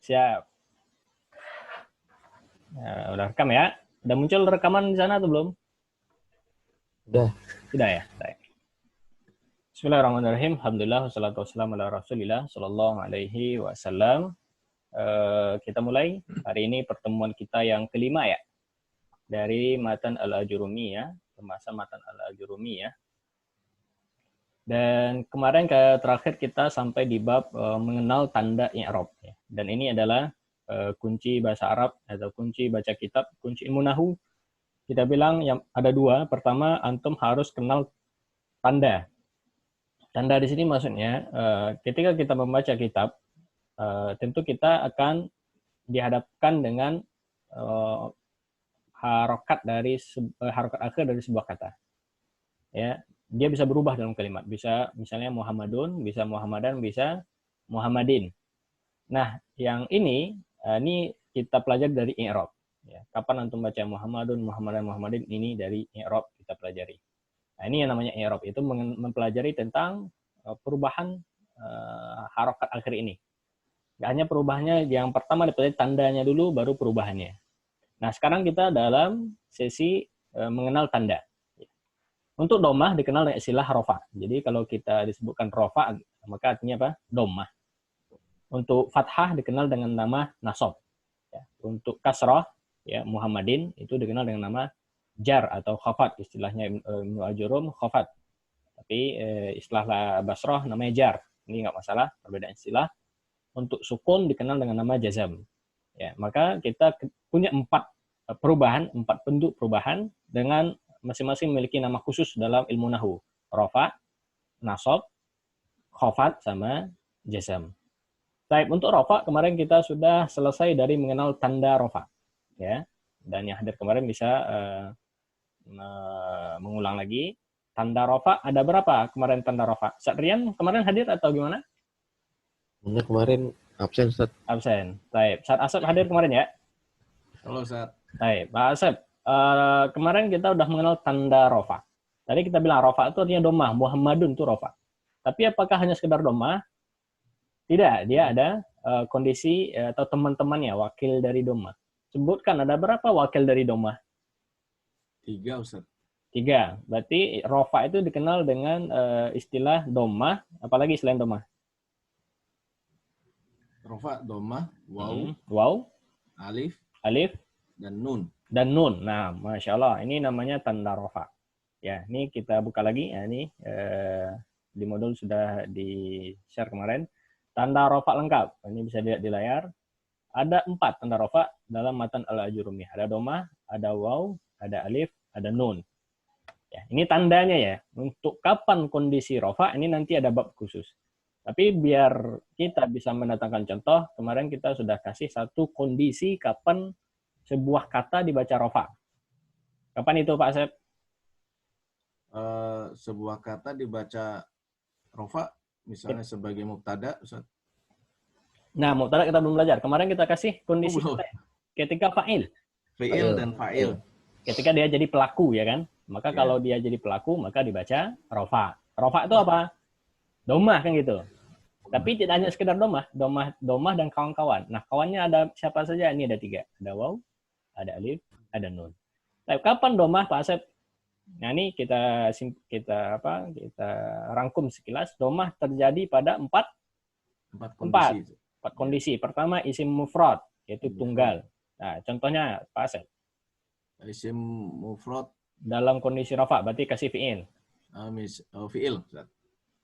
Siap. Nah, udah rekam ya? Udah muncul rekaman di sana atau belum? Udah. Sudah ya? Baik. Bismillahirrahmanirrahim. Alhamdulillah wassalatu wassalamu ala Rasulillah sallallahu alaihi wasallam. Kita mulai. Hari ini pertemuan kita yang kelima ya. Dari Matan Al-Ajurumi ya, pembahasan Matan Al-Ajurumi ya. Dan kemarin terakhir kita sampai di bab mengenal tanda i'rab ya. Dan ini adalah kunci bahasa Arab atau kunci baca kitab, kunci ilmu nahwu. Kita bilang yang ada dua. Pertama, antum harus kenal tanda. Tanda di sini maksudnya ketika kita membaca kitab, tentu kita akan dihadapkan dengan harokat akhir dari sebuah kata. Ya, dia bisa berubah dalam kalimat. Bisa misalnya Muhammadun, bisa Muhammadan, bisa Muhammadin. Nah, yang ini kita pelajari dari i'rab. Ya, kapan antum baca Muhammadun, Muhammadan, Muhammadin, ini dari i'rab kita pelajari. Nah, ini yang namanya i'rab, itu mempelajari tentang perubahan harokat akhir ini. Gak hanya perubahannya, yang pertama dipelajari tandanya dulu, baru perubahannya. Nah, sekarang kita dalam sesi mengenal tanda. Untuk domah dikenal dengan istilah rofa. Jadi kalau kita disebutkan rofa, maka artinya apa? Domah. Untuk fathah dikenal dengan nama nasab. Ya. Untuk kasrah, ya Muhammadin, itu dikenal dengan nama jar atau khafat. Istilahnya Ibnu Al-Jurum khafat. Tapi istilah Basrah namanya jar. Ini nggak masalah, perbedaan istilah. Untuk sukun dikenal dengan nama jazam. Ya, maka kita punya empat bentuk perubahan dengan masing-masing memiliki nama khusus dalam ilmu nahwu. Rafa, nasab, khafat, sama jazam. Baik, untuk rafa kemarin kita sudah selesai dari mengenal tanda rafa. Ya. Dan yang hadir kemarin bisa mengulang lagi. Tanda rafa ada berapa kemarin tanda rafa? Satrian kemarin hadir atau gimana? Bener, kemarin absen, Ustaz. Absen. Baik. Saat Asep hadir kemarin ya? Halo, Ustaz. Baik, Pak Asep. Kemarin kita udah mengenal tanda rafa. Tadi kita bilang rafa itu artinya domah. Muhammadun itu rafa. Tapi apakah hanya sekedar domah? Tidak, dia ada kondisi atau teman-temannya, wakil dari domah. Sebutkan ada berapa wakil dari domah? 3, Ustaz. 3. Berarti rafa itu dikenal dengan istilah domah, apalagi selain domah? Rofa, domah, waw, Waw, alif, dan nun. Nah, Masya Allah, ini namanya tanda rafa. Ya, ini kita buka lagi. Ya, ini di modul sudah di-share kemarin. Tanda rafa lengkap. Ini bisa dilihat di layar. Ada 4 tanda rafa dalam matan Al-Ajurumi. Ada domah, ada waw, ada alif, ada nun. Ya, ini tandanya ya. Untuk kapan kondisi rafa, ini nanti ada bab khusus. Tapi biar kita bisa mendatangkan contoh, kemarin kita sudah kasih satu kondisi kapan sebuah kata dibaca rafa. Kapan itu Pak Asep? Sebuah kata dibaca rofa, misalnya sebagai mubtada, Ustaz. Nah, mubtada kita belum belajar. Kemarin kita kasih kondisi ketika fa'il. Fi'il dan fa'il. Ketika dia jadi pelaku, ya kan? Maka kalau dia jadi pelaku, maka dibaca rofa. Rofa itu apa? Domah, kan gitu. Tapi tidak hanya sekedar domah dan kawan-kawan. Nah, kawannya ada siapa saja? Ini ada 3. Ada waw, ada alif, ada nun. Nah, kapan domah, Pak Asep? Nah, ini kita rangkum sekilas. Domah terjadi pada 4 kondisi. Pertama, isim mufrad, yaitu tunggal. Nah, contohnya Pak Asep. Isim mufrad dalam kondisi rafa, berarti kasih fi'il. Fi'il, Ustaz.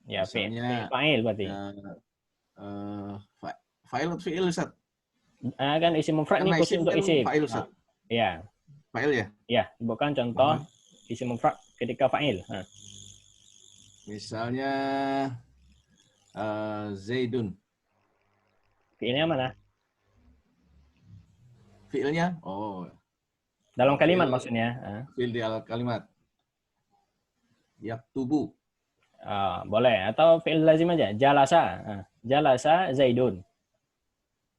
Ya, fa'il berarti. Fa'il atau fi'il, Ustaz? Kan isim mufrad ini khusus untuk isim. Fa'il, Ustaz. Ya. Fa'il ya? Ya, bukan contoh isim mufrad ketika fa'il. Misalnya Zaidun. Fi'ilnya mana? Fi'ilnya? Oh. Dalam kalimat maksudnya. Fi'il di kalimat. Yaktubu. Boleh. Atau fi'il lazim aja. Jalasa. Jalasa Zaidun.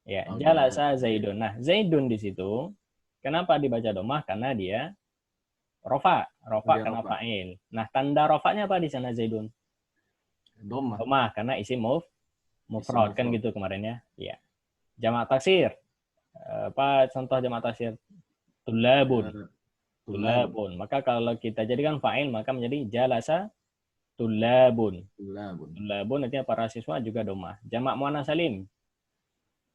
Ya, jalasa Zaidun. Nah, Zaidun di situ, kenapa dibaca domah? Karena dia rofa. Rofa karena fa'il. Nah, tanda rofanya apa di sana Zaidun? Domah. Domah, karena isim mufrad kan gitu kemarin ya. Iya. Jamak taksir. Apa contoh jamak taksir? Tulabun. Tulab. Tulabun. Maka kalau kita jadikan fa'il maka menjadi jalasa tulabun. Tulabun. Tulabun artinya para siswa juga domah. Jamak muannas salim.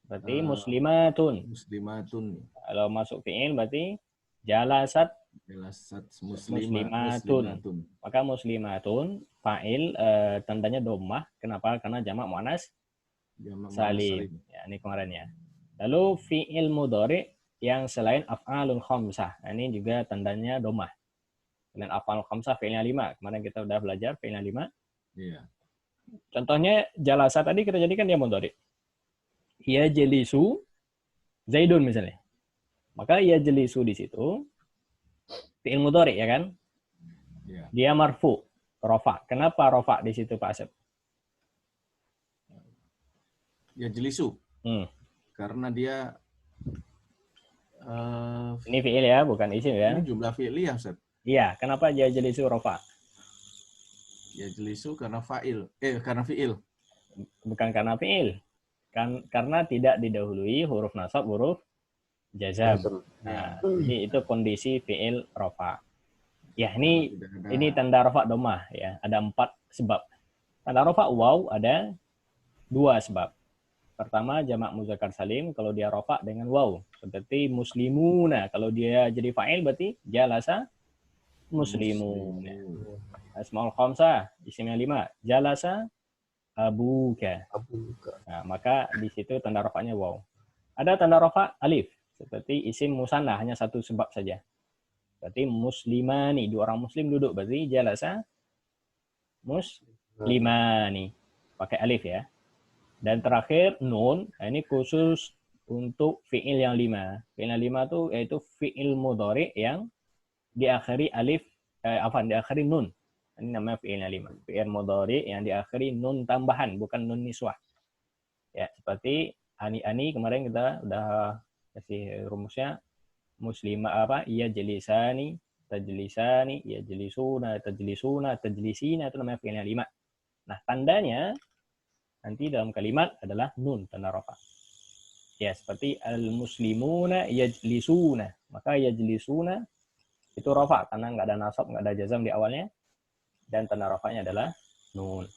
Berarti Eh, muslimatun. Muslimatun. Kalau masuk fi'il berarti jalasat Jelasat muslimatun. muslimatun. Maka muslimatun fa'il tandanya domah. Kenapa? Karena jamak muannas Jamak muannas salim. salim. Ya, ini kemarin ya. Lalu fi'il mudhari yang selain af'alul khamsah. Nah, ini juga tandanya domah. Selain af'alul khamsah fi'ilnya 5. Kemarin kita udah belajar fi'ilnya 5. Iya. Contohnya jalasa tadi kita jadikan dia mudhari. Ya jelisu Zaidun misalnya. Maka ya jelisu di situ fi'il mudhari ya kan? Iya. Dia marfu, rofa. Kenapa rofa di situ Pak Asep? Ya jelisu. Karena dia Ini fi'il ya, bukan isim ya. ini jumlah fi'liyah, Ustaz. Iya, kenapa ya jelisu rofa? Ya jelisu karena fa'il. Karena fi'il. Bukan karena fi'il. Karena tidak didahului huruf nasab, huruf jazam. Nah, jadi itu kondisi fi'il rofa. Ya, ini tanda rofa domah ya. Ada 4 sebab. Tanda rofa waw ada 2 sebab. Pertama jamak muzakkar salim kalau dia rofa dengan waw. Seperti muslimuna. Kalau dia jadi fa'il berarti jalasa muslimuna. Asmaul khamsah isimnya 5. Jalasa abuka. Nah, maka di situ tanda rofanya waw. Ada tanda rofa alif. Seperti isim musanna hanya 1 sebab saja. Berarti muslimani, 2 orang muslim duduk. Berarti jalasa muslimani. Pakai alif ya. Dan terakhir nun, nah ini khusus untuk fi'il yang 5. Fi'il yang 5 itu yaitu fi'il mudhari yang diakhiri alif, diakhiri nun. Ini namanya fi'il yang 5. Fi'il mudhari yang diakhiri nun tambahan, bukan nun niswah. Ya, seperti ani-ani kemarin kita udah kasih rumusnya muslimah iya jelisani, tajlisani, iya jelisuna, tajlisina itu namanya fi'il yang 5. Nah, tandanya nanti dalam kalimat adalah nun tanda rafa. Ya, seperti al-muslimuna yajlisuna. Maka yajlisuna itu rafa karena nggak ada nasab, nggak ada jazam di awalnya. Dan tanda rafanya adalah nun.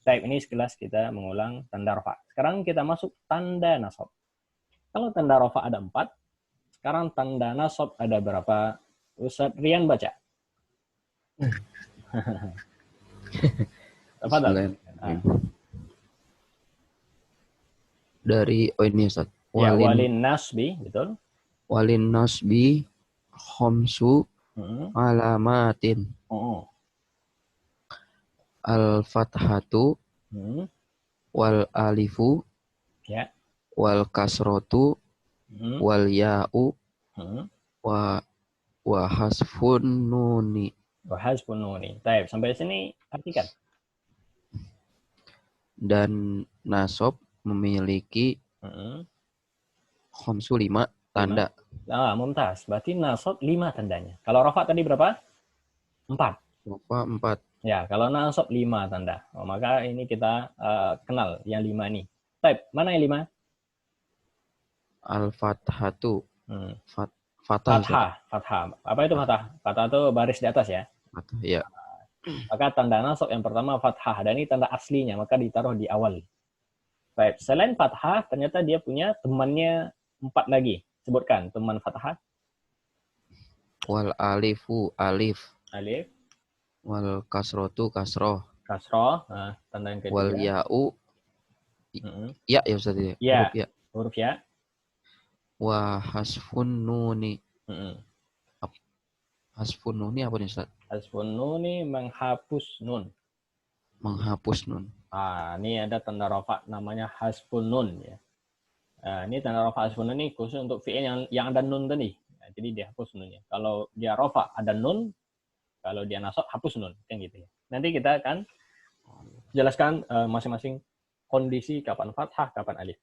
Baik, ini sekilas kita mengulang tanda rafa. Sekarang kita masuk tanda nasab. Kalau tanda rafa ada 4, sekarang tanda nasab ada berapa? Ustaz Rian baca. Tafadhal. Dari ini Ustaz. Ya, walin nasbi, betul. Walin nasbi khamsu alamatin. Al-fathatu wal alifu ya. Wal kasrotu wal ya'u wa hasfun nuni. Wa hasfun nuni. Baik, sampai sini artikan. Dan nasab memiliki khamsu 5 tanda. Mumtaz. Berarti nasab 5 tandanya. Kalau rafa tadi berapa? 4. Rafa 4. Ya, kalau nasab 5 tanda. Maka ini kita kenal yang 5 ini. Baik, mana yang 5? Al-fathatu. Fathah. Apa itu fathah? Fathah itu baris di atas ya? Fathah, ya. Maka tanda nasab yang pertama fathah. Dan ini tanda aslinya, maka ditaruh di awal. Baik, selain fathah, ternyata dia punya temannya 4 lagi. Sebutkan teman fathah. Wal alifu alif. Alif. Wal kasrotu kasroh. Kasroh. Nah, tanda yang ketiga. Wal ya'u. Ya Ustaz ya. Ya. Huruf ya. Wa hasfun nuni. Hasfun nuni apa nih Ustaz? Hasfun nuni menghapus nun. Menghapus nun. Ini ada tanda rafa namanya hasfun nun ya. Ini tanda rafa hasfun nun ini khusus untuk fi'il yang ada nun tadi. Nah, jadi dihapus nunnya. Kalau dia rafa ada nun, kalau dia nasab hapus nun, kan gitu ya. Nanti kita akan jelaskan masing-masing kondisi kapan fathah, kapan alif.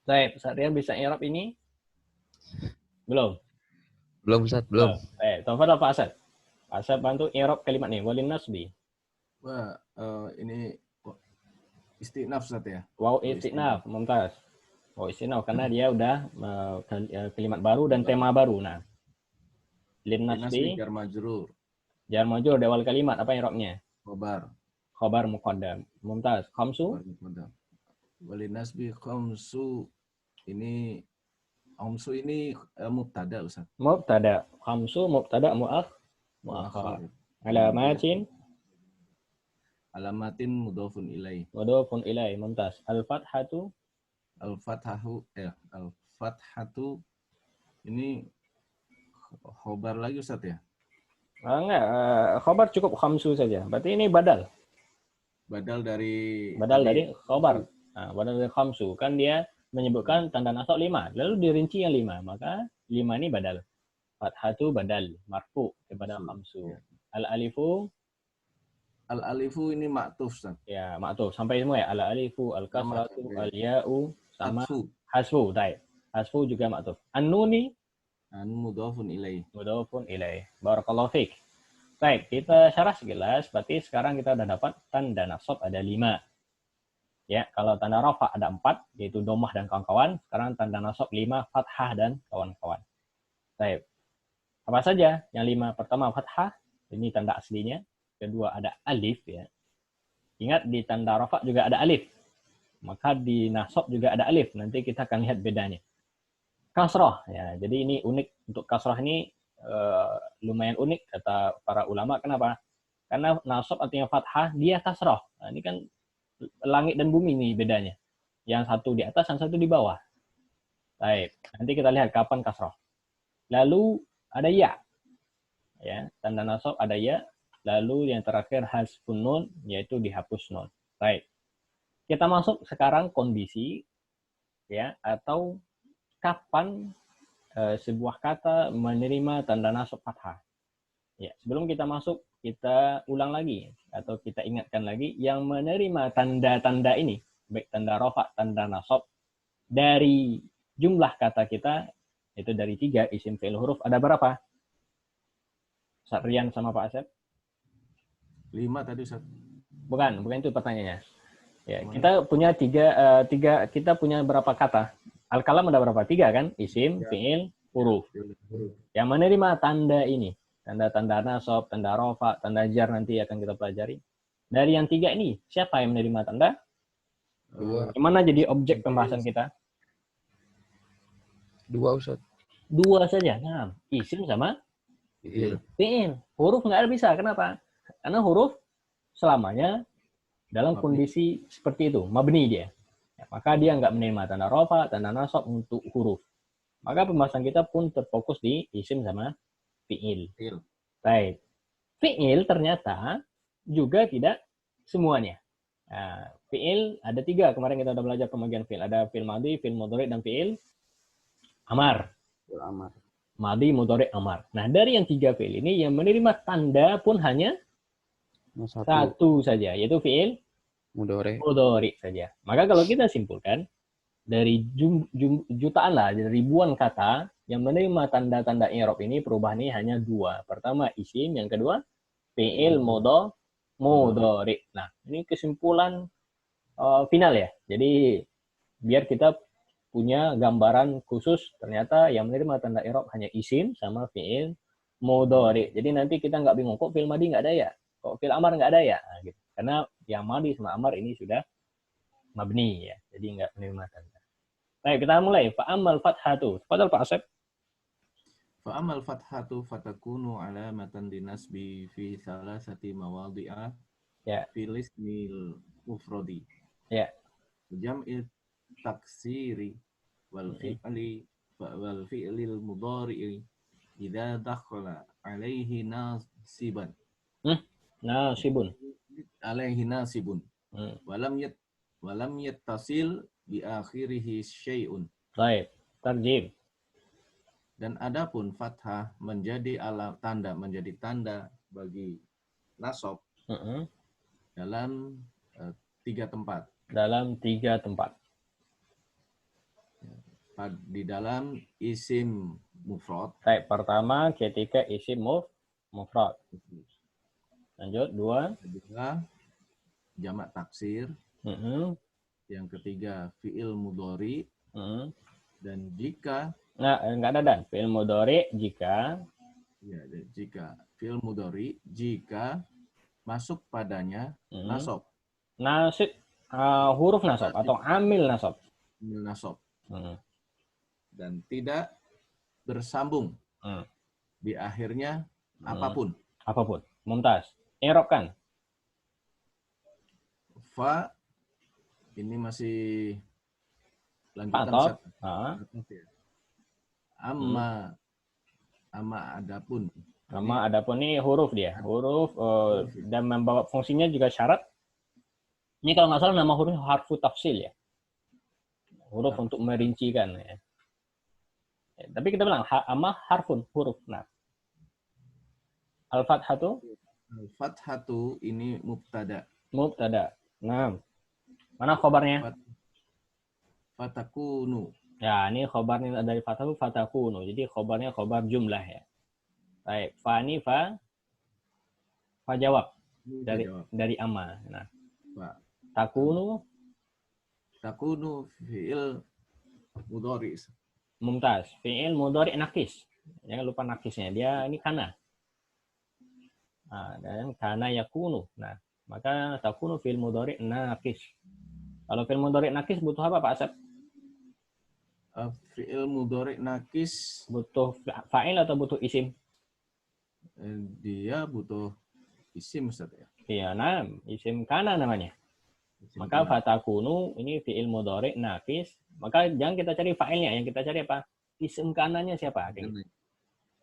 Baik, Ustaz Rian bisa i'rab ini? Belum? Belum Ustaz, belum. Baik, tafadhal Pak Asad. Pak Asad bantu i'rab kalimat ini, walin nasbi. Wah, ini istinaf Ustaz ya. Wow, istinaf, mumtaz. Oh, istinaf karena dia udah kalimat baru dan tema baru. Nah, Linasbi linnasbi jar majrur. jar majrur di awal kalimat apa i'rabnya? Khobar. Khabar muqaddam. Mumtaz. Khamsu Khobar muqaddam. Walinasbi khamsu. Ini mubtada Ustaz. mubtada. Khamsu mubtada muakhar. Alamatin Alamatin mudhafun ilaih. mudhafun ilaih. Mumtaz. Al-fathatu Al-fathatu ini khobar lagi Ustaz ya? enggak, khabar cukup khamsu saja. Berarti ini badal. Badal dari Khabar. Nah, badal dari khamsu. Kan dia menyebutkan tanda nasab 5. Lalu dirinci yang 5. Maka 5 ini badal. Fathatu badal. Marfu kepada khamsu. Ya. Al-alifu. Al-alifu ini maktuf Ustaz. Ya, maktuf. Sampai semua ya. Al-alifu, al-kasratu, al-ya'u, sama Atfu. hasfu. Baik. Hasfu juga maktuf. An-nuni. Mudhafun ilaih. Mudhafun ilaih. Barakallahu fiik. Baik, kita syarah sekilas. Berarti sekarang kita udah dapat tanda nasab ada 5. Ya, kalau tanda rafa ada 4, yaitu domah dan kawan-kawan. Sekarang tanda nasab 5, fathah dan kawan-kawan. Baik. Apa saja? Yang 5 pertama fathah, ini tanda aslinya. Kedua ada alif ya. Ingat di tanda rafa juga ada alif. Maka di nasab juga ada alif. Nanti kita akan lihat bedanya. Kasrah ya. Jadi ini unik, untuk kasrah ini lumayan unik kata para ulama. Kenapa? Karena nasab artinya fathah, dia kasrah. Nah, ini kan langit dan bumi nih bedanya. Yang satu di atas, yang satu di bawah. Baik, nanti kita lihat kapan kasrah. Lalu ada ya. Ya, tanda nasab ada ya. Lalu yang terakhir hasfun nun, yaitu dihapus nun. Baik. Kita masuk sekarang kondisi ya, atau kapan sebuah kata menerima tanda nasab fathah. Ya, sebelum kita masuk, kita ulang lagi atau kita ingatkan lagi yang menerima tanda-tanda ini, baik tanda rafa, tanda nasab dari jumlah kata kita itu dari 3 isim fi'il huruf ada berapa? Ustaz Rian sama Pak Asep? 5 tadi Ustaz. Bukan itu pertanyaannya. Ya, kita punya tiga, kita punya berapa kata? Al-kalam ada berapa? 3 kan? Isim, fi'il, huruf. Yang menerima tanda ini, tanda-tanda nasab, tanda rafa, tanda jar nanti akan kita pelajari. Dari yang 3 ini, siapa yang menerima tanda? 2. Yang mana jadi objek pembahasan kita? 2 Ustaz. 2 saja. Nah, isim sama Fi'il. fi'il. Huruf nggak bisa. Kenapa? Karena huruf selamanya dalam kondisi seperti itu, mabni dia. Ya, maka dia nggak menerima tanda rafa, tanda nasab untuk huruf. Maka pembahasan kita pun terfokus di isim sama fi'il. Baik. Fi'il ternyata juga tidak semuanya. Nah, fi'il ada 3. Kemarin kita udah belajar pembagian fi'il. Ada fi'il madhi, fi'il mudhari, dan fi'il amar. Madhi, mudhari, amar. Nah, dari yang 3 fi'il ini, yang menerima tanda pun hanya satu saja, yaitu fi'il mudhari saja. Maka kalau kita simpulkan, dari jutaan lah, dari ribuan kata, yang menerima tanda-tanda i'rab ini, perubahan ini hanya 2. Pertama, isim. Yang kedua, fi'il mudhari. Nah, ini kesimpulan final ya. Jadi, biar kita punya gambaran khusus, ternyata yang menerima tanda i'rab hanya isim sama fi'il mudhari. Jadi nanti kita nggak bingung, kok fi'il madhi nggak ada ya? Kok fi'il amar nggak ada ya? Nah, gitu. Karena yang madhi sama amar ini sudah mabni ya. Jadi nggak menerima tanda. Baik, kita mulai. Fa'amal fathatu. Fadal Pak Asep. Fa'amal fathatu fatakunu alamatan dinasbi fi salasati mawadhi'a Ya. fil ismil mufradi. Ya. Jam'il taksiri wal fi'lil mudhari'i idza dakhala alaihi nasiban. Nasibun. Alaihi nasibun. Walam yattasil bi akhirihi syai'un. Baik. Tarjim. Dan adapun fathah menjadi menjadi tanda bagi nasab dalam 3 tempat. Dalam 3 tempat. Di dalam isim mufrad. Baik, pertama ketika isim mufrad. Lanjut, 2. Kedua, jamak taksir. Yang ketiga, fi'il mudhari. Dan jika, Nah, enggak ada dan. Fi'il mudhari jika ya, jika fi'il mudhari jika masuk padanya nasab. nasib huruf nasab atau amil nasab. Nasab. Dan tidak bersambung di akhirnya apapun. Apapun. Mumtaz. I'rabkan. Fa ini masih lanjutan Atau amma adapun. Sama adapun ini huruf dia. Huruf dan membawa fungsinya juga syarat. Ini kalau nggak salah nama huruf harfu tafsil ya. Huruf untuk merincikan ya. Tapi kita bilang amma harfun huruf. Nah. Al-fathatu? Al-fathatu ini mubtada. Mubtada. Nah. Mana khobarnya? Fatakunu. Ya, ini khobarnya dari fathatu fatakunu. Jadi khobarnya khobar jumlah ya. Baik, fa ini fa jawab dari amma. Nah. Takunu fi'il mudhari. Mumtaz. Fi'il mudhari nakis. Jangan lupa nakisnya. Dia ini kana. Nah, dan kana yakunu. Nah, maka takunu fi'il mudhari nakis. Kalau fi'il mudhari nakis butuh apa Pak Asep? Fi'il mudhari nakis butuh fa'il atau butuh isim? Dia butuh isim Ustaz ya. Iya, nah, isim kana namanya. Maka fatakunu ini fi'il mudhari nakis. Maka jangan kita cari fa'ilnya, yang kita cari apa? Isim kananya siapa?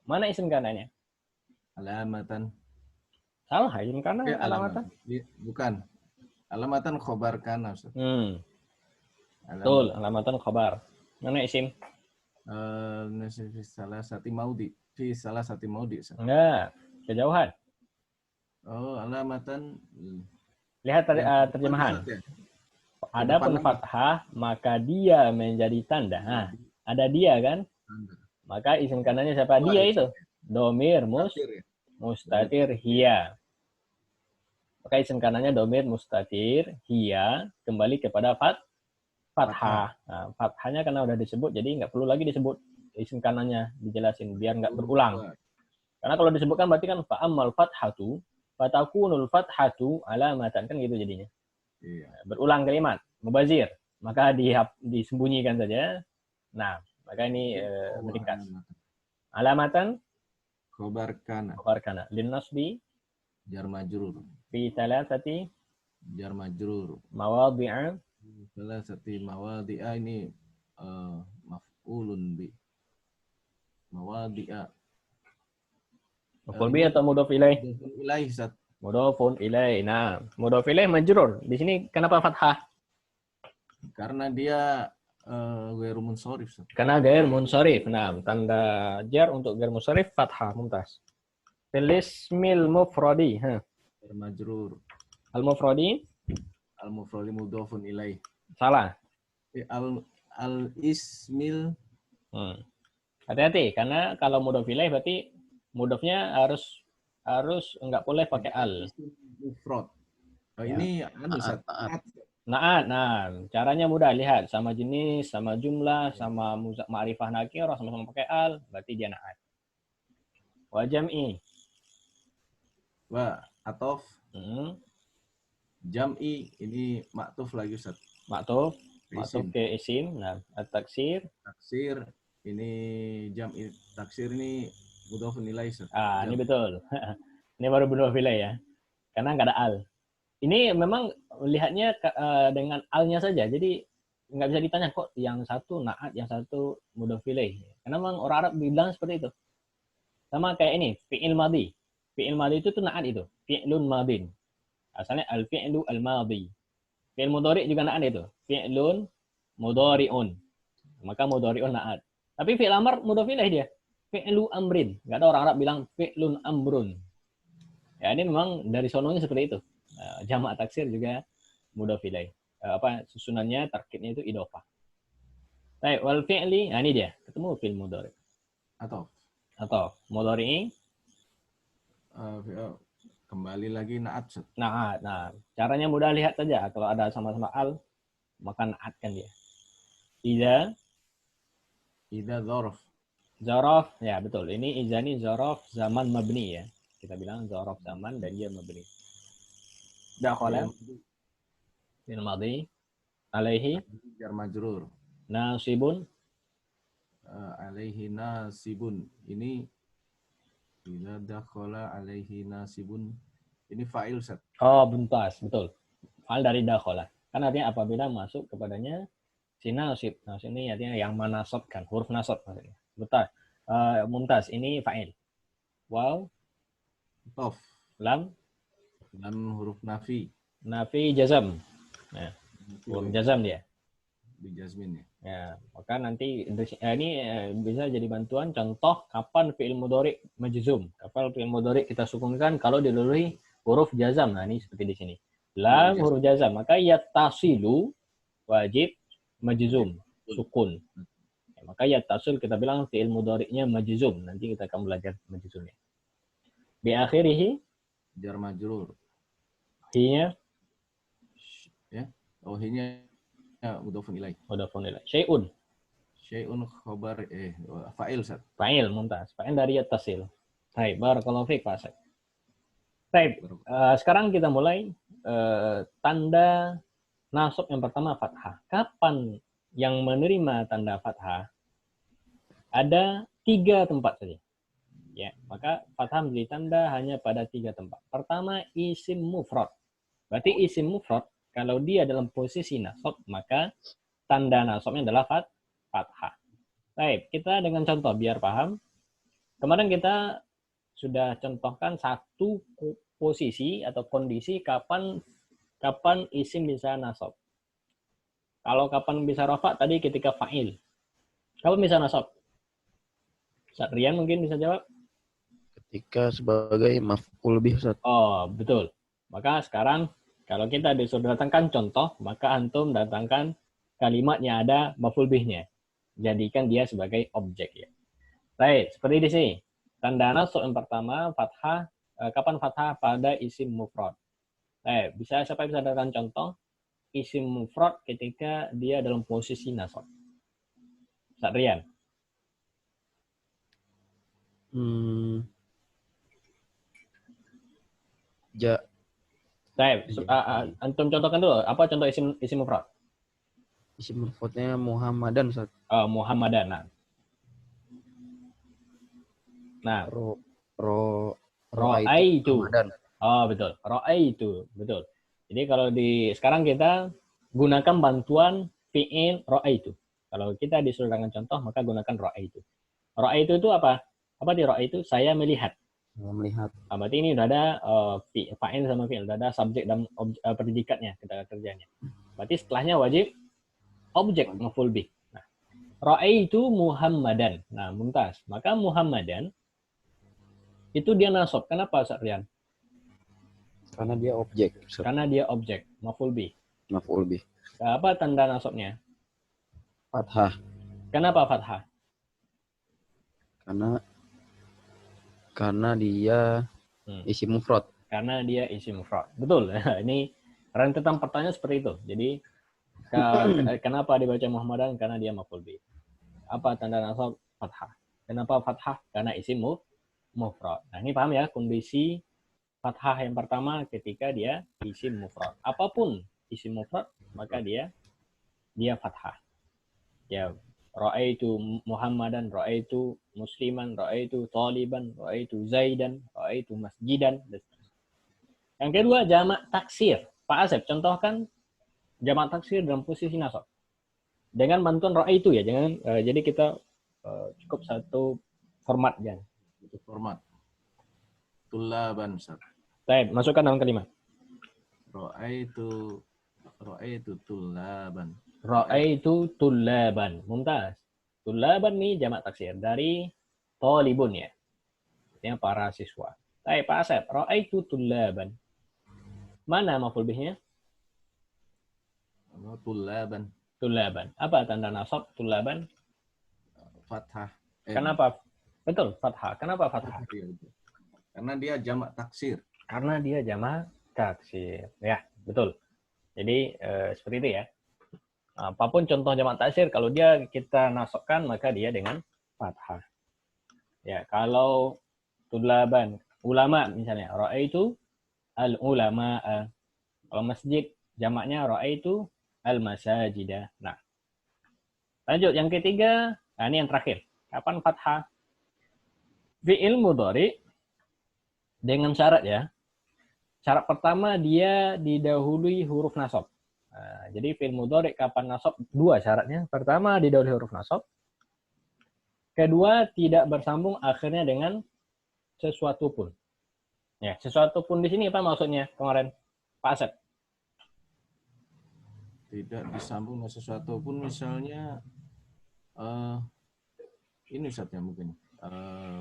Mana isim kananya? Alamatan. Salah, isim kana alamatan. Bukan. Alamatan khobar kana Ustaz. Betul, alamatan khobar. Mana isim? Salah satu maudi. Fi salah satu maudi. Enggak, kejauhan. Oh, alamatan. Lihat terjemahan. Adapun fathah, maka dia menjadi tanda. Nah, ada dia kan? Maka isim kanannya siapa? Dia itu. Domir mustatir hiya. Maka isim kanannya domir mustatir hiya kembali kepada fathah. Nah, fathahnya karena udah disebut, jadi nggak perlu lagi disebut isim kanannya, dijelasin biar nggak berulang. Karena kalau disebutkan berarti kan fa'ammal fathatu fatakunul fathatu alamatan, kan gitu jadinya. Iya. Berulang kalimat, mubazir. Maka disembunyikan saja. Nah, maka ini meringkas. Alamatan khobar kana. Khobar kana. Lin nasbi jar majrur. Fi thalathati jar majrur. Mawadhi'a. Thalathati mawadhi'a ini maf'ulun bi. Mawadhi'a. Maf'ul bi atau mudhaf ilaih? Mudhafun ilaih, Ustaz. Mudhafun ilaih. Nah, mudhaf ilaih majrur. Di sini kenapa fathah? Karena dia ghairu munsharif. Karena ghairu munsharif. Nah, tanda jar untuk ghairu munsharif fathah. Mumtaz. Fil ismil mufradi. Jar majrur. Al-mufradi? Al-mufradi mudhafun ilaih. Salah. Al-ismil. Hati-hati, karena kalau mudhaf ilaih berarti mudhafnya harus enggak boleh pakai al. Mufrad. Ini Ustaz. Naat. Nah, caranya mudah, lihat sama jenis, sama jumlah, sama ma'rifah nakirah sama-sama pakai al, berarti dia naat. Wa jam'i. Wa atof. Jam'i ini maktuf lagi Ustaz. Maktuf ke isim. Nah, at-taksir. Taksir ini jam'i, taksir ini mudhafun ilaih Ustaz. Ini betul. Ini baru mudhaf ilaih ya. Karena enggak ada al. Ini memang lihatnya dengan alnya saja. Jadi nggak bisa ditanya kok yang satu naat, yang satu mudhaf ilaih. Karena memang orang Arab bilang seperti itu. Sama kayak ini, fi'il madhi. Fi'il madhi itu tuh naat itu. Fi'lun madhin. Asalnya al-fi'lu al-madhi. Fi'il mudhari juga naat itu. Fi'lun mudhari'un. Maka mudhari'un naat. Tapi fi'il amr mudhaf ilaih dia. Fi'lu amrin. Nggak ada orang Arab bilang fi'lun amrun. Ya ini memang dari sononya seperti itu. Jamak taksir juga mudhaf ilaih. Susunannya, tarkibnya itu idhofah. Baik, wal fi'li, nah ini dia, ketemu fi'il mudhari. Atau mudhari kembali lagi naat. Nah, caranya mudah, lihat saja kalau ada sama-sama al, maka naatkan dia. Idza Idza dzaraf. Zorof, ya betul. Ini izani zorof zaman mabni ya. Kita bilang zorof zaman dan dia mabni. Dakhala fil madhi alaihi jar majrur. nasibun. Alaihi nasibun. Ini idza dakhala alaihi nasibun. Ini fa'il Ustaz. Oh, buntas, betul. Fa'al dari dakhala. Kan artinya apabila masuk kepadanya si nasib. Nasib ini artinya yang menasabkan, huruf nasab maksudnya. Betul. Mumtaz, ini fa'il. Waw, Tof. lam, Dan huruf nafi. nafi, jazam. Nah, huruf jazam dia. Di jazmin ya. Ya, maka nanti ini bisa jadi bantuan contoh kapan fi'il mudhari majzum. Kapan fi'il mudhari kita sukunkan kalau dilului huruf jazam. Nah, ini seperti di sini. Lam huruf jazam, maka yattasilu wajib majzum, sukun. Ya, maka yattasil kita bilang fi'il mudhari'nya majzum. Nanti kita akan belajar majzumnya. Bi akhirihi Jar majrur. hiya Ya. Oh, hinya mudhofun ilaih. mudhafun ilaih. Syai'un. Syai'un khabar fa'il Ustaz. Fa'il mumtaz. Fa'il dari yattasil. Baik, barakallahu fiik Pak Asep. Baik, sekarang kita mulai tanda nasab yang pertama fathah. Kapan yang menerima tanda fathah? Ada 3 tempat saja. Ya, maka fathah menjadi tanda hanya pada 3 tempat. Pertama, isim mufrad. Berarti isim mufrad kalau dia dalam posisi nasab, maka tanda nasabnya adalah fathah. Baik, kita dengan contoh biar paham. Kemarin kita sudah contohkan satu posisi atau kondisi kapan isim bisa nasab. Kalau kapan bisa rafa tadi ketika fa'il. Kapan bisa nasab? Rian mungkin bisa jawab. Ketika sebagai maf'ul bih, Ustaz. Oh, betul. Maka sekarang kalau kita disuruh datangkan contoh, maka antum datangkan kalimat yang ada maf'ul bihnya. Jadikan dia sebagai objek ya. Baik, seperti di sini. Tanda nasab yang pertama fathah. Kapan fathah pada isim mufrad? Siapa bisa datangkan contoh isim mufrad ketika dia dalam posisi nasab? Rian. Antum contohkan dulu. Apa contoh isim mufrad? Isim mufradnya Muhammadan, Ustaz. Muhammadan. Nah. Ra'aitu. Oh, betul. Ra'aitu, betul. Jadi kalau sekarang kita gunakan bantuan fi'il ra'aitu. Kalau kita disuruh dengan contoh, maka gunakan ra'aitu. Ra'aitu itu apa? Apa di ra'aitu? Saya melihat. Melihat. Berarti ini udah ada fa'il sama fi'il, udah ada subjek dan predikatnya kita kerjanya. Berarti setelahnya wajib objek maf'ul bih. Nah, ra'aitu Muhammadan. Nah, mumtaz. Maka Muhammadan itu dia nasab. Kenapa, Rian? Karena dia objek. Karena dia objek, maf'ul bih. Maf'ul bih. Apa tanda nasabnya? Fathah. Kenapa fathah? Karena dia isim mufrad. Karena dia isim mufrad. Betul. Ini rentetan pertanyaan seperti itu. Jadi kenapa dibaca Muhammadan? Karena dia maf'ul bih. Apa tanda nasab? Fathah. Kenapa fathah? Karena isim mufrad. Nah, ini paham ya kondisi fathah yang pertama ketika dia isim mufrad. Apapun isim mufrad, maka dia fathah. Ya, ra'aitu Muhammadan, ra'aitu musliman, ra'aitu taliban, ra'aitu zaidan, ra'aitu masjidan. Yang kedua, jamak taksir. Pak Asep, contohkan jamak taksir dalam posisi nasab. Dengan bantuan ra'aitu ya, jangan jadi kita cukup satu format ya. Format. Tullaban, Ustaz. Baik, masukkan dalam kalimat. Ra'aitu tullaban. Ra'aitu tullaban. Mumtaz. Tullaban ini jamak taksir dari talibun ya. Artinya para siswa. Baik, Pak Asep. Ra'aitu tullaban. Mana maf'ul bihnya? Tullaban. Tullaban. Apa tanda nasab tullaban? Fathah. Kenapa? Betul, fathah. Kenapa fathah? Karena dia jamak taksir. Karena dia jamak taksir. Ya, betul. Jadi seperti itu ya. Apapun contoh jamak taksir, kalau dia kita nasabkan maka dia dengan fathah. Ya, kalau tulaban, ulama misalnya, ra'aitu al-ulama. Kalau masjid jamaknya ra'aitu al-masajida. Nah, lanjut yang ketiga, ini yang terakhir. Kapan fathah? Fi'il mudhari dengan syarat ya. Syarat pertama dia didahului huruf nasab. Nah, jadi fi'il mudhari kapan nasab? Dua syaratnya. Pertama didahului huruf nasab. Kedua tidak bersambung akhirnya dengan sesuatu pun. Ya, sesuatu pun di sini apa maksudnya kemarin Pak Asep? Tidak disambung dengan sesuatu pun, misalnya ini Ustaznya mungkin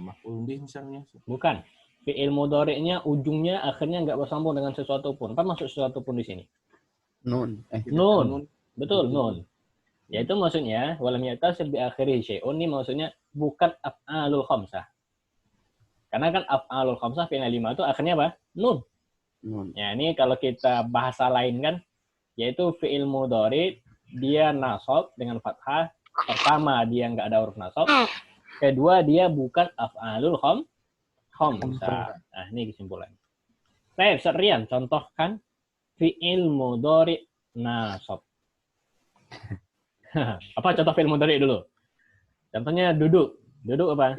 maf'ul bih misalnya. Bukan. Fi'il mudhari'nya ujungnya akhirnya nggak bersambung dengan sesuatu pun. Apa maksud sesuatu pun di sini? Nun. Nun. Betul, nun. Yaitu maksudnya walam yatasil bi akhirih syai'un, ini maksudnya bukan af'alul khamsah. Karena kan af'alul khamsah fi'il 5 itu akhirnya apa? Nun. Ya, ini kalau kita bahasa lain kan, yaitu fi'il mudhari dia nasab dengan fathah. Pertama dia nggak ada huruf nasab. Kedua dia bukan af'alul khamsah. Nah, ini kesimpulan. Baik, Rian, contohkan fi'il mudhari nasab. Apa contoh fi'il mudhari dulu? Contohnya duduk. Duduk apa?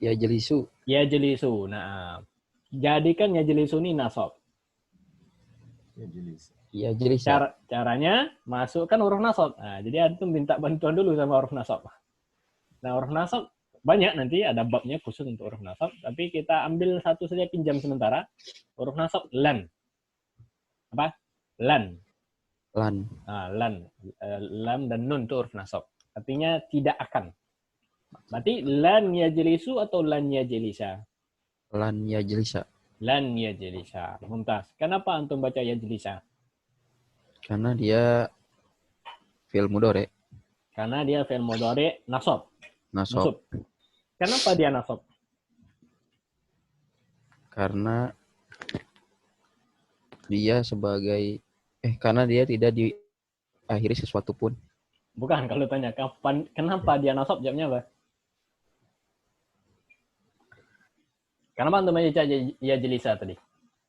Ya jelisu. Ya jelisu. Nah, jadikan ya jelisu ini nasab. Ya jelisa. Caranya masukkan huruf nasab. Nah, jadi antum minta bantuan dulu sama huruf nasab. Nah, huruf nasab banyak, nanti ada babnya khusus untuk huruf nasab, tapi kita ambil satu saja, pinjam sementara. Huruf nasab lan. Apa? Lan. Nah, lan. Lam dan nun itu huruf nasab. Artinya tidak akan. Berarti lan ya jelisu atau lan ya jelisa? Lan ya jelisa. Lan ya jelisa. Mumtaz. Kenapa antum baca ya jelisa? Karena dia fi'il mudhari. Karena dia fi'il mudhari nasab. Nasab. Kenapa dia nasab? Karena dia sebagai karena dia tidak diakhiri sesuatu pun. Bukan, kalau tanya kapan, kenapa dia nasab, jawabnya apa? Kenapa antum baca ya jelisa tadi?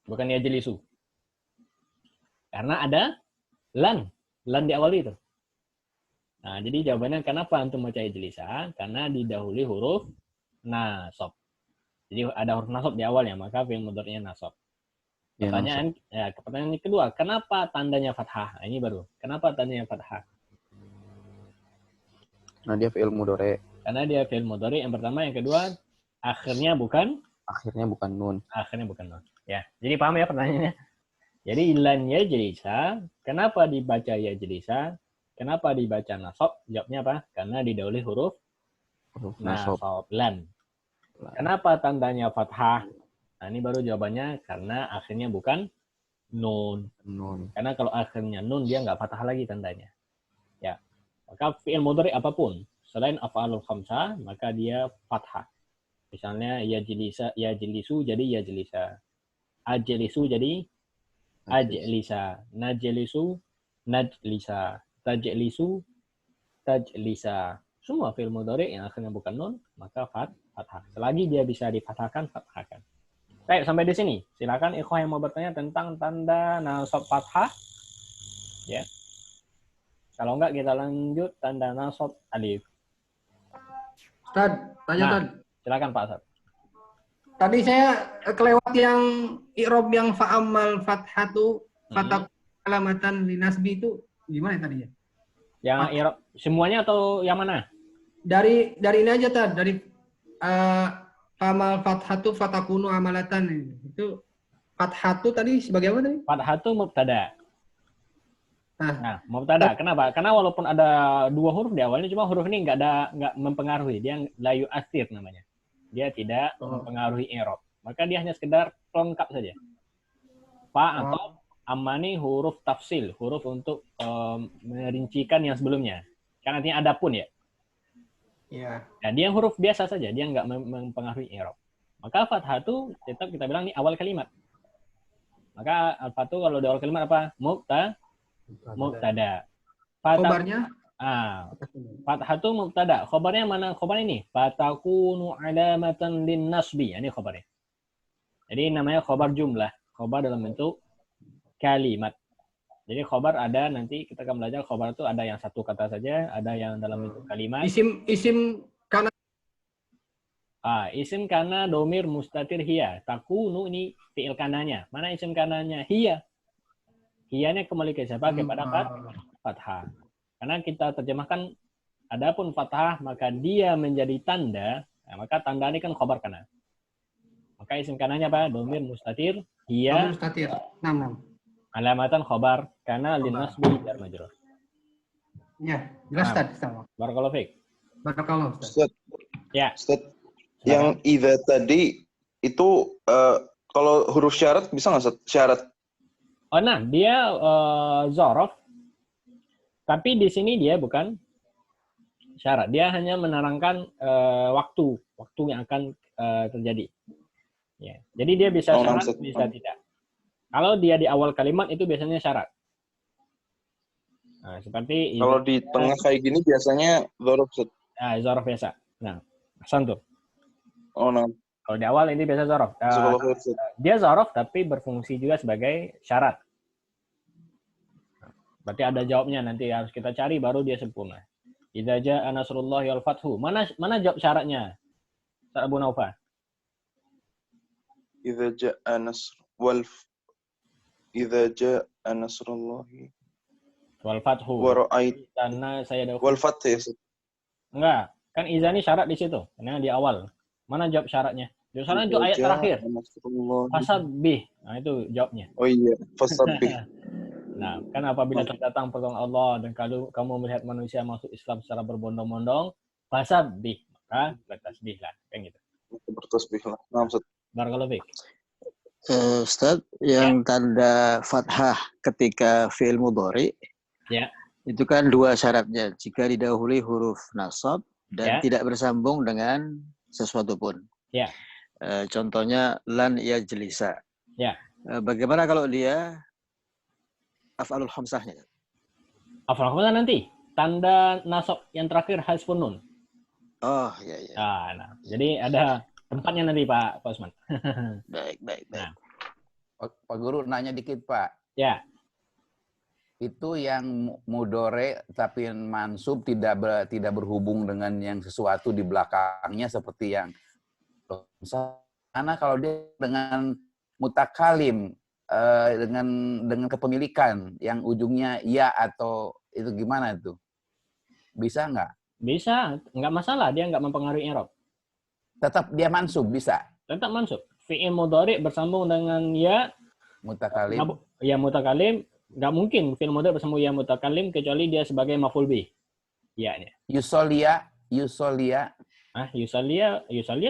Bukan ya jelisu. Karena ada lan di awal itu. Nah, jadi jawabannya kenapa antum baca ya jelisa? Karena didahului huruf nasab. Jadi ada huruf nasab di awalnya, maka fi'il mudhari'nya nasab. Pertanyaan kedua, kenapa tandanya fathah? Nah, ini baru. Kenapa tandanya fathah? Karena dia fi'il mudhari. Karena dia fi'il mudhari yang pertama, yang kedua akhirnya bukan nun. Akhirnya bukan nun. Ya, jadi paham ya pertanyaannya? Jadi lan ya jelisa, kenapa dibaca ya jelisa? Kenapa dibaca nasab? Jawabnya apa? Karena didahului huruf nasab, lan. Kenapa tandanya fathah? Nah, ini baru jawabannya, karena akhirnya bukan nun. Karena kalau akhirnya nun, dia nggak fathah lagi tandanya. Ya. Maka fi'il mudhari apapun selain af'alul khamsah, maka dia fathah. Misalnya ya jelisa, ya jelisu jadi ya jelisa. Ajelisu jadi ajlisa. Najelisu najlisa. Tajlisu tajlisa. Semua fi'il mudhari yang akhirnya bukan nun, maka fathah. Selagi dia bisa difathahkan, fathahkan. Baik, sampai di sini. Silakan ikhwah yang mau bertanya tentang tanda nasab fathah. Ya. Kalau enggak kita lanjut tanda nasab alif. Ustaz, tanya Ustaz. Silakan Pak Asad. Tadi saya kelewat yang i'rab yang fa'amal fathatu fatak alamatan linasbi itu gimana tadinya? Yang i'rab semuanya atau yang mana? Dari ini aja Tad, dari fa'amal fathatu fatakunu amalatan itu fathatu tadi sebagai apa tadi? Fathatu mubtada. Nah, mubtada. Kenapa? Karena walaupun ada dua huruf di awalnya, cuma huruf ini nggak mempengaruhi. Dia la yu'athir namanya. Dia tidak mempengaruhi i'rab. Maka dia hanya sekedar pelengkap saja. Fa atau amma ini huruf tafsil, huruf untuk merincikan yang sebelumnya. Kan artinya ada pun ya. Iya. Nah, dia huruf biasa saja, dia nggak mempengaruhi i'rab. Maka fathatu tetap kita bilang ini awal kalimat. Maka al-fatu kalau di awal kalimat apa? Mubtada. Khobarnya Fathatu mubtada. Khobarnya mana? Khobar ini. Fatakunu alamatan lin nasbi. Ini khobarnya. Jadi namanya khobar jumlah. Khobar dalam bentuk kalimat. Jadi khobar ada, nanti kita akan belajar khobar itu ada yang satu kata saja, ada yang dalam bentuk kalimat. isim kana Isim kana domir mustatir hiya. Takunu ini fi'il kananya. Mana isim kananya? Hiya. Hiyanya kembali ke siapa? Kepada fathah. Karena kita terjemahkan adapun fathah maka dia menjadi tanda. Nah, maka tanda ini kan khobar kana. Maka isim kananya apa? Domir mustatir hiya. mustatir. 6. Alamatan khobar kana lin nasbi jar majrur. Ya, jelas tadi sama. Barakallahu fiik. Barakallahu Ustaz. Ustaz, Ya. Ustaz, yang idza tadi itu kalau huruf syarat bisa nggak Ustaz? Syarat. Oh, nah, dia zorof, tapi di sini dia bukan syarat. Dia hanya menerangkan waktu yang akan terjadi. Ya. Jadi dia bisa syarat, bisa tidak. Kalau dia di awal kalimat itu biasanya syarat. Nah, seperti Kalau di tengah kayak gini biasanya dzaraf Ustaz. Zorof biasa. Nah, santur. Oh, nah. Kalau di awal ini biasa zorof. Dia zorof tapi berfungsi juga sebagai syarat. Berarti ada jawabnya, nanti harus kita cari baru dia sempurna. Idza jaa nasrullahi wal fathu. Mana jawab syaratnya? Ustaz Abu Naufal. Idza jaa nasrullahi Wal fathu. wa ra'ait Karena saya ada wal fath ya Ustaz. enggak, kan iza ini syarat di situ. Karena di awal. Mana jawab syaratnya? Jawab syaratnya itu ayat terakhir. Fasabbih. Nah, itu jawabnya. Oh iya, fasabbih. Nah, kan apabila datang pertolongan Allah dan kalau kamu melihat manusia masuk Islam secara berbondong-bondong, fasabbih, maka bertasbihlah, kan gitu. Bertasbih lah. Nah, Ustaz. Barakallahu fiik. Ustaz, yang tanda fathah ketika fi'il mudhari, Ya. itu kan dua syaratnya. Jika didahului huruf nasab dan tidak bersambung dengan sesuatu pun. Ya. Contohnya lan yajlisa. Ya. Bagaimana kalau dia af'alul khamsahnya? Af'alul khamsah nanti tanda nasab yang terakhir hasfun nun. Oh, iya. Nah, jadi ada tempatnya nanti Pak Osman. Baik. Nah. Pak Guru nanya dikit Pak. Ya. Itu yang mudore tapi mansub tidak berhubung dengan yang sesuatu di belakangnya seperti yang karena kalau dia dengan mutakalim dengan kepemilikan yang ujungnya ya atau itu gimana itu? Bisa nggak? Bisa, nggak masalah, dia nggak mempengaruhi i'rab. Tetap dia mansub bisa. Tetap mansub. Fi'il mudhari bersambung dengan ya Mutakalim. Ya mutakalim, nggak mungkin fi'il mudhari bersambung ya mutakalim kecuali dia sebagai maf'ul bih. Ya-nya. Yusolia. Yusalia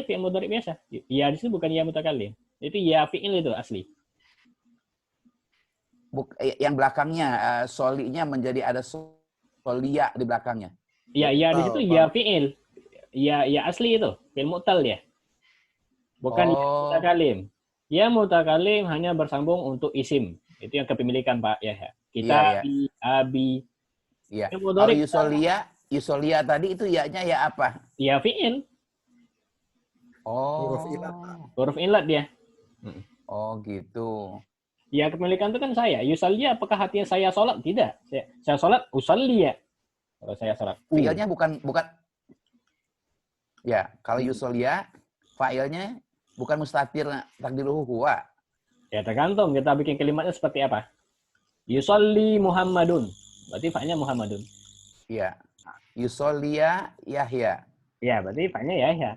fi'il mudhari biasa. Ya di situ bukan ya mutakalim. Itu ya fi'il itu asli. Yang belakangnya solinya menjadi ada solia di belakangnya. Ya di situ ya fi'il. Ya asli itu, fi'il mu'tal ya. Bukan ya mutakalim. Ya mutakalim hanya bersambung untuk isim. Itu yang kepemilikan Pak ya. Kita abi. Iya. Kalau yusolia tadi itu ya-nya ya apa? Ya fi'il. Oh. Huruf ilat dia. Oh gitu. Ya kepemilikan itu kan saya. Yusallia apakah hatinya saya sholat? Tidak. Saya sholat usallia. Kalau saya sholat. Fi'ilnya bukan. Ya, kalau yusolia fa'ilnya bukan mustatir takdiruhu huwa. Ya tergantung kita bikin kalimatnya seperti apa. Yusolli Muhammadun. Berarti fa'ilnya Muhammadun. Iya. Yusolia Yahya. Ya, berarti fa'ilnya Yahya.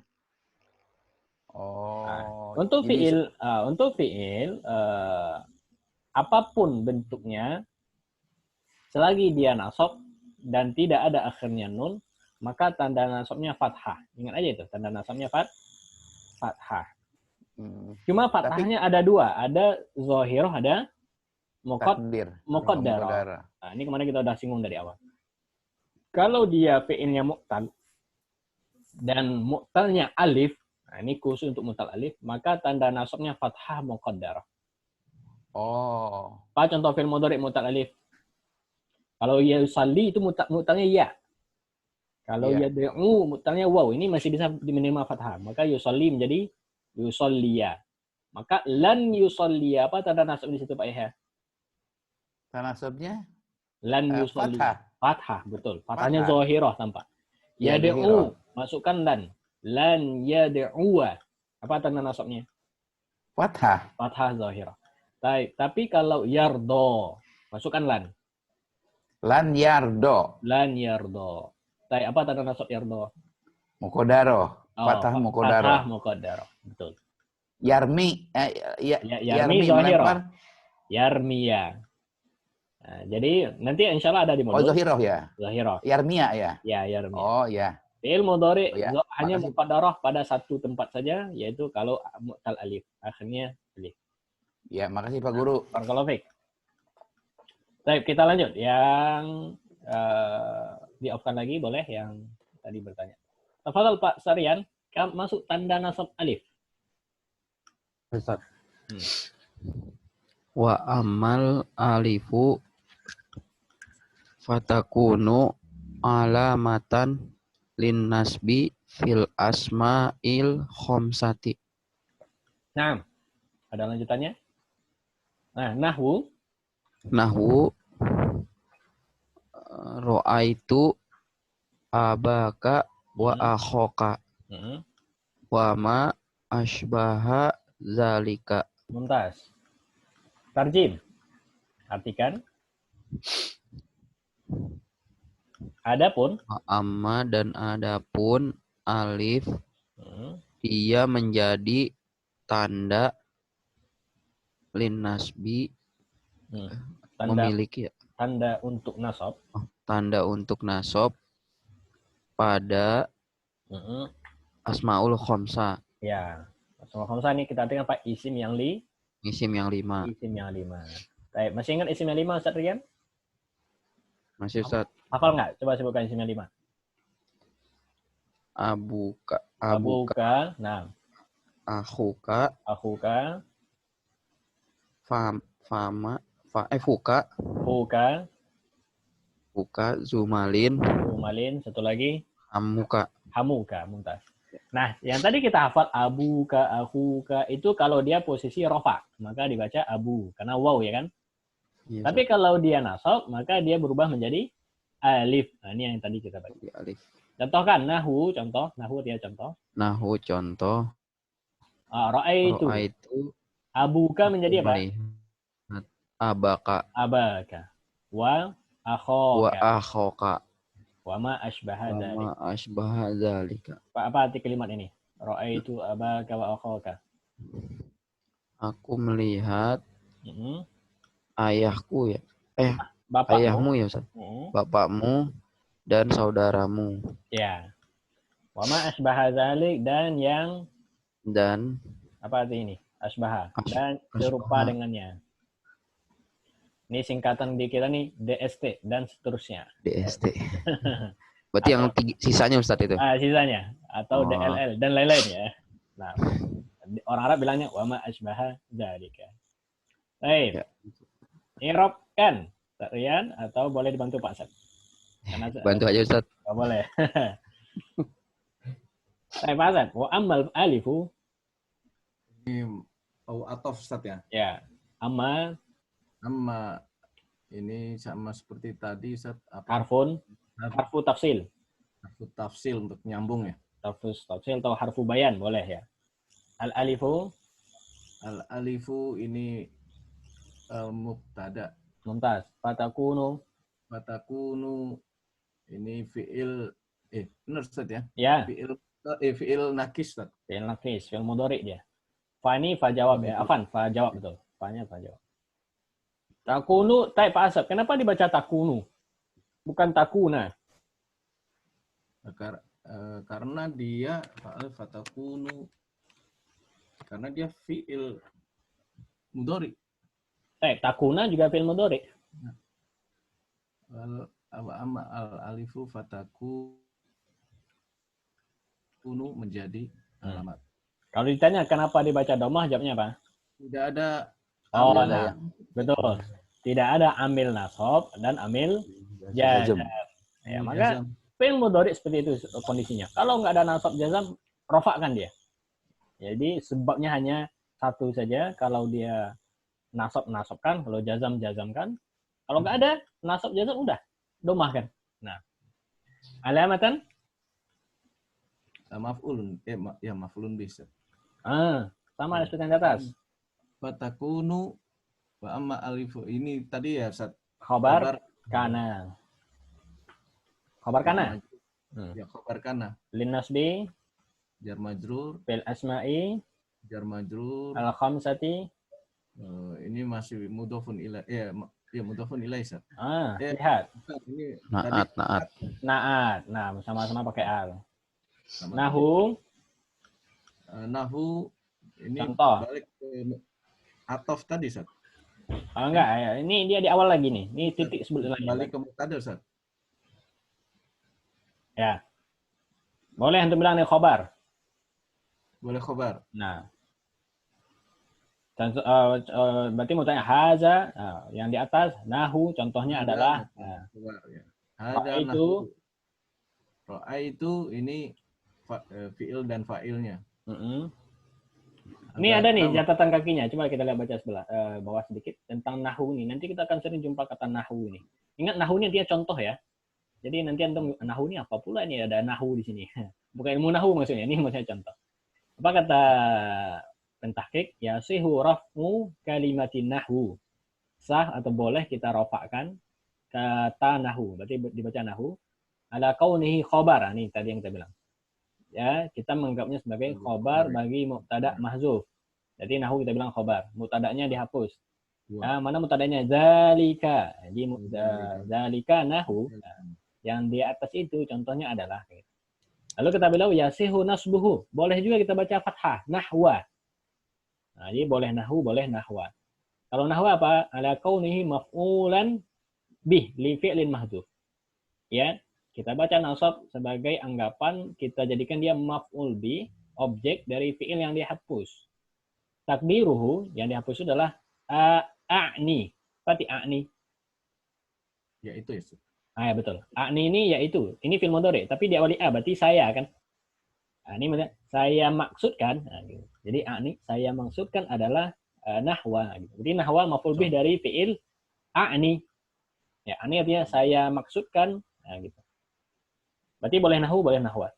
Oh. Nah, untuk fi'il apapun bentuknya selagi dia nasab dan tidak ada akhirnya nun, maka tanda nasabnya fathah. Ingat aja itu, tanda nasabnya fathah. Cuma fathahnya ada dua, ada zahirah, ada muqaddarah. Nah, ini kemarin kita udah singgung dari awal. Kalau dia fi'ilnya mu'tal dan mu'talnya alif, nah ini khusus untuk mu'tal alif, maka tanda nasabnya fathah muqaddarah. Oh. Pak contoh fi'il mudhari mu'tal alif. Kalau yusalli itu mutalnya ya. Kalau Iya. yad'u mutalnya waw. Ini masih bisa menerima fathah. Maka yusalli menjadi yusalliya. Maka lan yusalliya, apa tanda nasab di situ Pak Yahya? Tanasubnya Lan yusalli. fathah. Fathah, betul. Fathahnya Fathah. zahirah tampak. Ya, Yad'u, zahirah. masukkan lan. Lan yad'uwa. Apa tanda nasabnya? Fathah. Fathah zahirah. Tapi kalau yardo, masukkan lan. Lan yardo. Lan yardo. Apa tanda nasab yardo? Mukodaro. Fathah mukodaro. Fathah muqaddarah. Betul. Yarmi. Yarmi zahirah. melempar. Yarmiya. Nah, jadi nanti insya Allah ada di Oh, modul. zahiroh ya. Zahirah. Yarmia ya. Ya, yarmiya. Oh, ya. Fi'il mudhari Oh, ya. hanya Makasih. muqaddarah pada satu tempat saja, yaitu kalau mu'tal alif. Akhirnya alif. Ya, makasih Pak Guru. Barakallahu fiik. Baik, kita lanjut. Yang di-off-kan lagi boleh yang tadi bertanya. Tafadhal Pak Sarian, masuk tanda nasab alif. Ustaz. Wa amal alifu fatakunu alamatan lin nasbi fil asma'il khomsati. Nah, ada lanjutannya? Nah, nahwu. Nahwu ro'aitu abaka wa akhoka wa ma asbaha zalika. Mumtaz. Tarjim. Artikan. Adapun. Amma dan adapun alif dia menjadi tanda lin nasbi memiliki tanda untuk nasab. Tanda untuk nasab pada asmaul khomsa. Ya. Asmaul khomsa ini kita artikan Pak isim yang isim yang 5. Isim yang 5. Baik, masih ingat isim yang 5 Ustaz Rian? Masih Ustaz. Hafal nggak? Coba sebutkan isim yang 5. Abuka. Nah. Akhuka. Fuka. Zumalin. Satu lagi. Hamuka. Mumtaz. Nah, yang tadi kita hafal abuka, akhuka itu kalau dia posisi rofa, maka dibaca abu karena waw ya kan. Yes, tapi kalau dia nasab, maka dia berubah menjadi alif. Nah, ini yang tadi kita baca. Alif. Contohkan nahwu dia contoh. Nahwu contoh. Ra'aitu. Abuka menjadi apa? Abaka. Wa akhoka. Wa ma asbaha dzalika. Apa arti kalimat ini? Ra'aitu abaka wa akhoka. Aku melihat ayahku ya. Bapakmu. Ayahmu ya Ustaz. Bapakmu dan saudaramu. Ya. Wa ma asbaha dzalik dan apa arti ini? Asbaha dan serupa dengannya. Ini singkatan di kita nih DST dan seterusnya. DST. Berarti yang sisanya Ustaz itu? Sisanya atau DLL dan lain-lain ya. Nah, orang Arab bilangnya wa ma asbaha dzalika. Baik. I'rab kan Rian atau boleh dibantu Pak Ustaz? Bantu aja Ustaz. Oh, boleh. Baik Pak Ustaz, wa ammal alifu ini atof Ustaz ya. Ya. Amma ini sama seperti tadi Ustaz, harfu tafsil. Harfu tafsil untuk nyambung ya. Harfu tafsil atau harfu bayan boleh ya. Al-alifu ini mubtada. Mumtaz. Fatakunu ini fi'il benar Ustaz ya? Ya. Fi'il nakis Ustaz. Fi'il nakis, fi'il mudhari dia. Fa ini fa jawab ya. Afan, fa jawab betul. Fa-nya fa jawab. Takunu, Pak Asap, kenapa dibaca takunu? Bukan takuna. Karena dia fatakunu, karena dia fi'il mudhari. Takuna juga fi'il mudhari. Al-alifu fatakunu menjadi alamat. Kalau ditanya kenapa dibaca dhammah, jawabnya apa? Tidak ada Betul. Tidak ada amil nasab dan amil Jazm. Ya, Ini maka jazam. fi'il mudhari seperti itu kondisinya. Kalau nggak ada nasab jazam, rofakkan dia. Jadi sebabnya hanya satu saja. Kalau dia nasabkan, kalau jazam jazamkan. Kalau nggak ada nasab jazam udah domahkan. Nah, alamatan Maf'ulun. Maf'ulun bisa. sama seperti yang di atas. Fatakunu wa amma alifu. Ini tadi ya Ustaz. Khobar kana. Khobar kana. Ya, khobar kana. Lin nasbi Jar majrur, fil asma'i jar majrur. al khamsati. Ini masih mudhofun ilai. Ya, mudhofun ilai Ustaz. Lihat. Ini Naat, naat. Naat. Nah, sama-sama pakai al. sama Nahu, nahu ini contoh. balik ke atof tadi Ustaz. Enggak, ya. Ini dia di awal lagi nih. Ini titik sebelum lagi. Balik ke mubtada Ustaz. Ya. Boleh untuk bilang nih khobar. Boleh khobar. Nah. Contoh, berarti mau tanya haza, yang di atas nahu contohnya adalah khobar ya. Ro'a itu ini fi'il dan fa'ilnya. Ini ada nih catatan kakinya. Coba kita lihat baca sebelah bawah sedikit tentang nahu ini. Nanti kita akan sering jumpa kata nahu ini. Ingat nahu ini dia contoh ya. Jadi nanti antum nahu ini apa pula ini ada nahu di sini. Bukan ilmu nahu maksudnya. Ini maksudnya contoh. Apa kata pentahqiq? Yasihu raf'u kalimatin nahu. Sah atau boleh kita rafa'kan kata nahu. Berarti dibaca nahu. Ala kaunihi khobar. Ini tadi yang kita bilang. Ya, kita menganggapnya sebagai khobar bagi mubtada mahzuf. Jadi nahu kita bilang khobar. Mubtadanya dihapus. Nah, mana mubtadanya? Zalika. Jadi zalika nahu. Yang di atas itu contohnya adalah. Lalu kita bilang yasihu nasbuhu. Boleh juga kita baca fathah. Nahwa. Nah, jadi boleh nahu, boleh nahwa. Kalau nahwa apa? Ala kaunihi maf'ulan bih li fi'lin mahzuf. Ya. Kita baca nasab sebagai anggapan kita jadikan dia maf'ul bi, objek dari fi'il yang dihapus. Takdiruhu yang dihapus itu adalah a'ni. Berarti a'ni. Ya itu ya. Ya betul. A'ni ini yaitu. Ini fi'il mudhari, tapi diawali a berarti saya kan. Ini maksudnya saya maksudkan. Gitu. Jadi a'ni saya maksudkan adalah nahwa. Gitu. Jadi nahwa maf'ul bih dari fi'il a'ni. Ya, a'ni artinya saya maksudkan. Gitu. Berarti boleh nahu, boleh nahwa.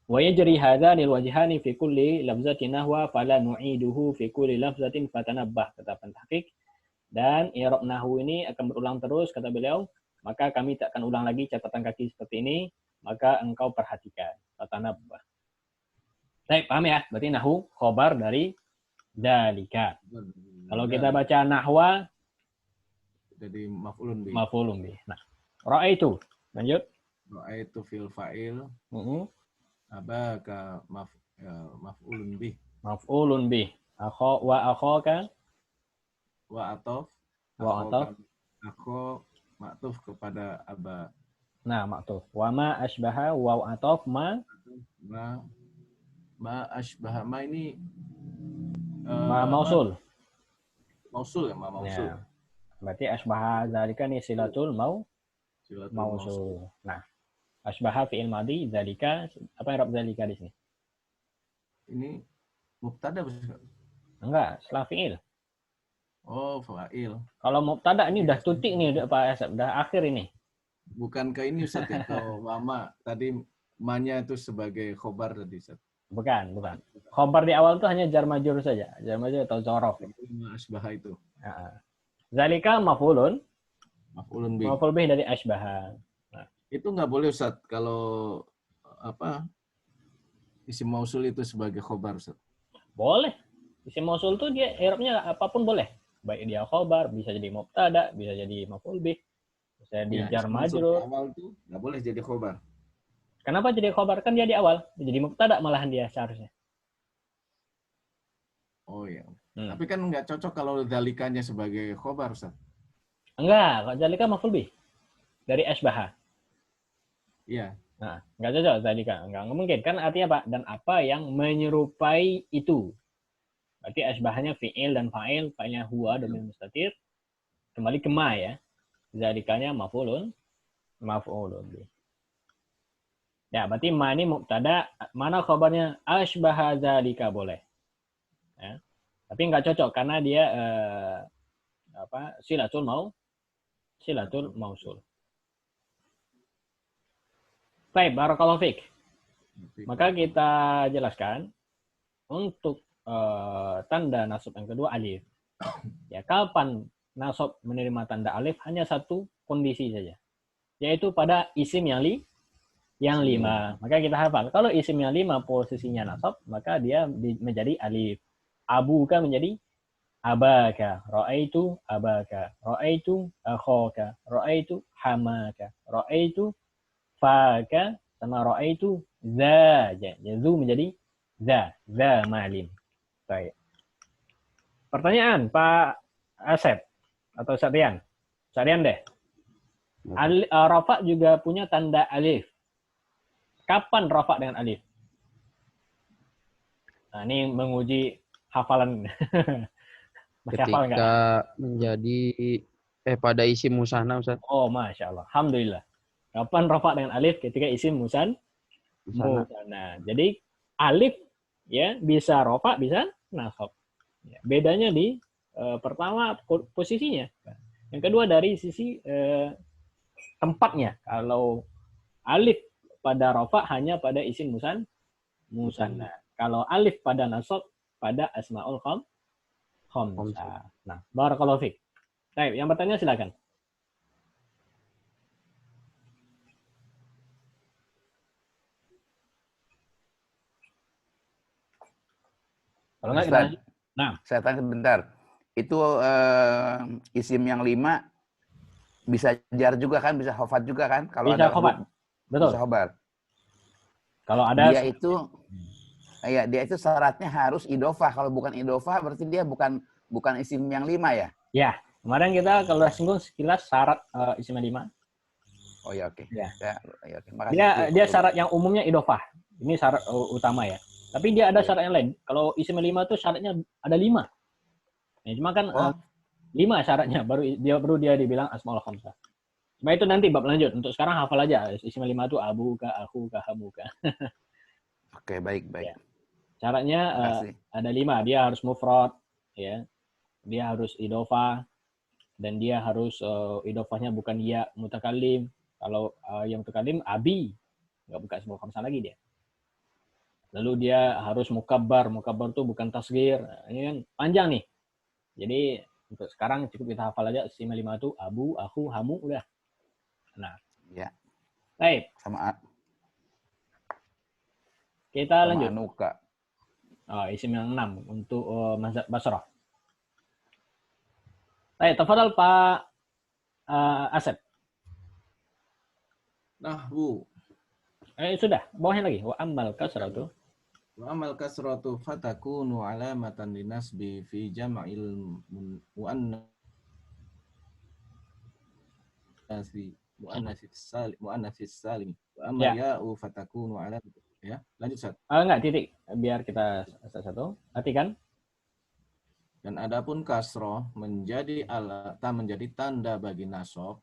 Wa yajri hadzanil wajhani fi kulli lafzatin nahwa fala nu'iduhu fi kulli lafzatin fatanabbah, kata pentahqiq. Dan i'rab nahu ini akan berulang terus, kata beliau, maka kami tak akan ulang lagi catatan kaki seperti ini, maka engkau perhatikan. Fatanabbah. Baik, paham ya? Berarti nahu khobar dari dalika. Kalau kita baca nahwa jadi maf'ulun bi. Maf'ulun bi. Nah, ra'aitu. Lanjut. Ra'aitu fil fa'il. Abaka maf'ulun bih. Maf'ulun bih. Wa akhaka. Wa atof. Wa atof. Akho ma'tuf kepada aba. Nah, ma'tuf. Wa ma asbaha wa atof ma. Ma asbaha. Ma ini. Ma mausul. Mausul ya, ma mausul. Ya. Berarti asbaha dzalika ni silatul mausul. Nah. Asbaha fi'il madhi, dzalika, apa yang rab dzalika di sini? Ini mubtada bukan? Enggak, setelah fi'il. Oh, fa'il. Kalau mubtada ini udah tutik nih, udah akhir ini. Bukan ke ini Ustaz ya, atau mama. Tadi ma-nya itu sebagai khobar tadi Ustaz. Bukan. Khobar di awal itu hanya jar majrur saja. Jar majrur atau dzaraf. Ma asbaha itu. Dzalika maf'ulun. Maf'ulun bih. Maf'ul bih dari asbaha. Itu nggak boleh Ustaz kalau isim mausul itu sebagai khobar Ustaz. Boleh. Isim mausul tuh dia i'rabnya apapun boleh. Baik dia khobar, bisa jadi mubtada, bisa jadi maf'ul bih, bisa jadi jar majrur. Awal tuh nggak boleh jadi khobar. Kenapa jadi khobar? Kan dia di awal. Jadi mubtada malahan dia seharusnya. Oh iya. Tapi kan nggak cocok kalau dalikanya sebagai khobar Ustaz. Enggak, kalau dzalika maf'ul bih dari asbaha. Iya. Nah, nggak cocok dzalika. Nggak mungkin. Kan artinya apa? Dan apa yang menyerupai itu. Berarti asbahanya fi'il dan fa'il. Fa'ilnya huwa, domir mustatir. Kembali ke ma ya. zalikanya maf'ulun bih. Ya, berarti ma ini mubtada, mana khabarnya? Asbaha zalika boleh. Ya. Tapi nggak cocok karena dia silatul mausul. Baik, barakallahu fiik. Maka kita jelaskan untuk tanda nasab yang kedua alif. Ya, kapan nasab menerima tanda alif hanya satu kondisi saja, yaitu pada isim yang 5. Maka kita hafal, kalau isim yang 5 posisinya nasab, maka dia menjadi alif. Abuka menjadi abaka, ra'aitu abaka, ra'aitu akhaka, ra'aitu hamaka, ra'aitu faka, sama ra'aitu za. Zu menjadi za malim. Baik. Pertanyaan Pak Asep atau Satrian. Satrian deh. Rafa juga punya tanda alif. Kapan rafa dengan alif? Nah, ini menguji hafalan. Masih hafal nggak? Ketika menjadi pada isim musanna, Ustaz. Oh, Masya Allah. Alhamdulillah. Kapan rafa dengan alif? Ketika isim musanna. Jadi alif ya bisa rafa, bisa nasab. Ya, bedanya di pertama posisinya. Yang kedua dari sisi tempatnya. Kalau alif pada rafa hanya pada isim musanna. Kalau alif pada nasab pada asmaul khamsah. Nah, barakallahu fiik. Baik, yang bertanya silakan. Kalau enggak kita lanjut. Nah, saya tanya sebentar. Itu isim yang 5 bisa jar juga kan, bisa khofat juga kan? Kalau bisa ada khobar. Betul. Bisa khobar. Kalau ada dia itu syaratnya harus idofah. Kalau bukan idofah berarti dia bukan isim yang 5 ya? Ya, kemarin kita kalau singgung sekilas syarat isim yang 5. Oh ya, oke. Ya. Oke. Makasih. Dia syarat yang umumnya idofah. Ini syarat utama ya. Tapi dia ada syarat yang lain. Kalau isim yang 5 itu syaratnya ada 5. Ya, cuma kan 5 syaratnya baru dia dibilang asmaul khamsah. Cuma itu nanti bab lanjut. Untuk sekarang hafal aja. Isim 5 itu abuka, akhuka, hamuka. Oke, baik. Ya. Syaratnya ada 5. Dia harus mufrad, ya. Dia harus idofah, dan dia harus idofahnya bukan ya mutakallim. Kalau yang mutakallim abi, nggak buka asmaul khamsah lagi dia. Lalu dia harus mukabbar. Mukabbar itu bukan tasghir. Nah, ini kan panjang nih. Jadi untuk sekarang cukup kita hafal aja isim 5 itu abu, akhu, hamu, udah. Nah, ya. Baik. Sama kita lanjut. Anuka. Isim yang 6 untuk mazhab Basrah. Baik, tafadhal Pak Asep. Nahwu. Sudah, bawahnya lagi. Wa ammal kasratu. Wa amal kasratu fatakunu alamatan linasbi fi jam'il muannatsis salim. Wa amma ya'u fatakunu alamatan. Ya, lanjut Ustaz. Enggak, titik. Biar kita satu-satu. Perhatikan. Dan adapun kasroh menjadi tanda bagi nasab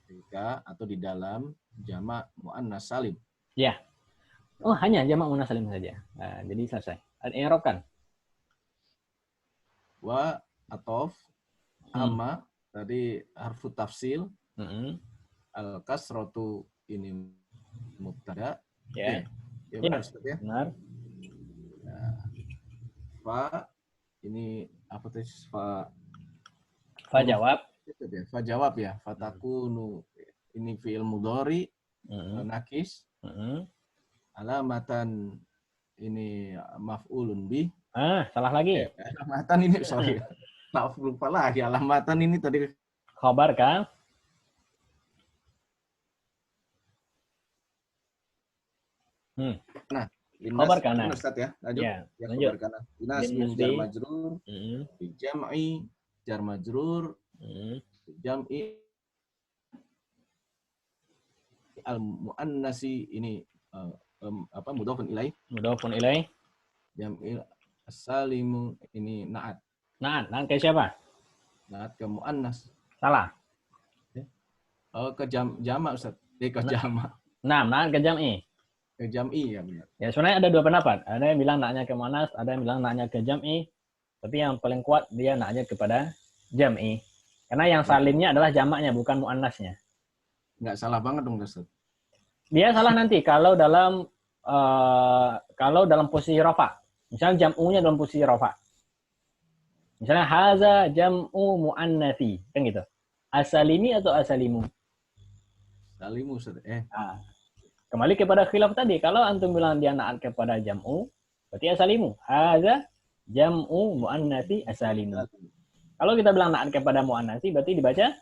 ketika atau di dalam jamak muannas salim. Ya. Oh, hanya jamak muannas salim saja. Nah, jadi selesai. I'rabkan. Wa atof amma tadi harfu tafsil. Al kasratu ini mubtada. Ya. Ya benar Ustaz ya. Benar. Nah, fa ini apa tuh? Fa jawab. Fa jawab ya. Fatakunu ini fi'il mudhari nakis. Alamatan ini maf'ulun bih. Salah lagi. Alamatan ini sorry. Maaf lupa lagi. Alamatan ini tadi khabar kan? Nah, khabar kana. Ustaz ya. Lanjut. Ya, khabar kana. Inas min jar majrur. Jam'i jar majrur. Jam'i al muannasi ini mudhafun ilaih. Mudhafun ilaih. Jam'il salimu ini na'at. Na'at ke siapa? Na'at ke muannas. Salah. Oh, ke jamak Ustaz. Ke jamak. Nah, ke jam'i. Ke jam'i ya benar. Ya sebenarnya ada dua pendapat. Ada yang bilang naknya ke muannas, ada yang bilang naknya ke jam'i. Tapi yang paling kuat dia naknya kepada jam'i. Karena yang salimnya adalah jamaknya, bukan muannasnya. Nggak salah banget dong Ustaz. Dia salah nanti kalau dalam posisi rafa. Misalnya jam'unya dalam posisi rafa. Misalnya haza jam'u muannatsi, kan gitu. Asalimi atau asalimu? Salimu Ustaz. Nah, kembali kepada khilaf tadi. Kalau antum bilang dia naat kepada jam'u, berarti asalimu. Haza jam'u muannatsi asalimu. Kalau kita bilang naat kepada muannatsi, berarti dibaca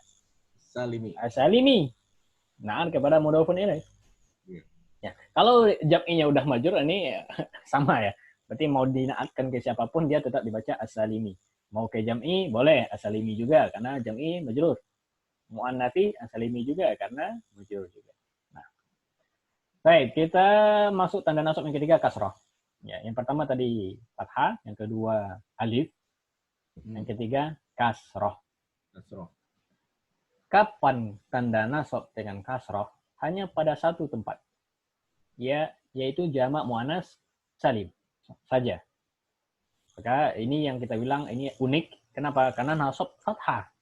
Salimi. asalimi. Naat kepada mudhofun ilaih. Ya, kalau jam'inya udah majrur ini sama ya. Berarti mau dinaatkan ke siapapun dia tetap dibaca asalimi. Mau ke jam'i boleh asalimi juga karena jam'i majrur. Muannatsi asalimi juga karena majrur juga. Nah. Baik, kita masuk tanda nasab yang ketiga kasrah. Ya, yang pertama tadi fathah, yang kedua alif, yang ketiga kasrah. Kasrah. Kapan tanda nasab dengan kasrah? Hanya pada satu tempat. Ya, yaitu jamak muannas salim saja. Maka ini yang kita bilang ini unik. Kenapa? Karena nasab fathah.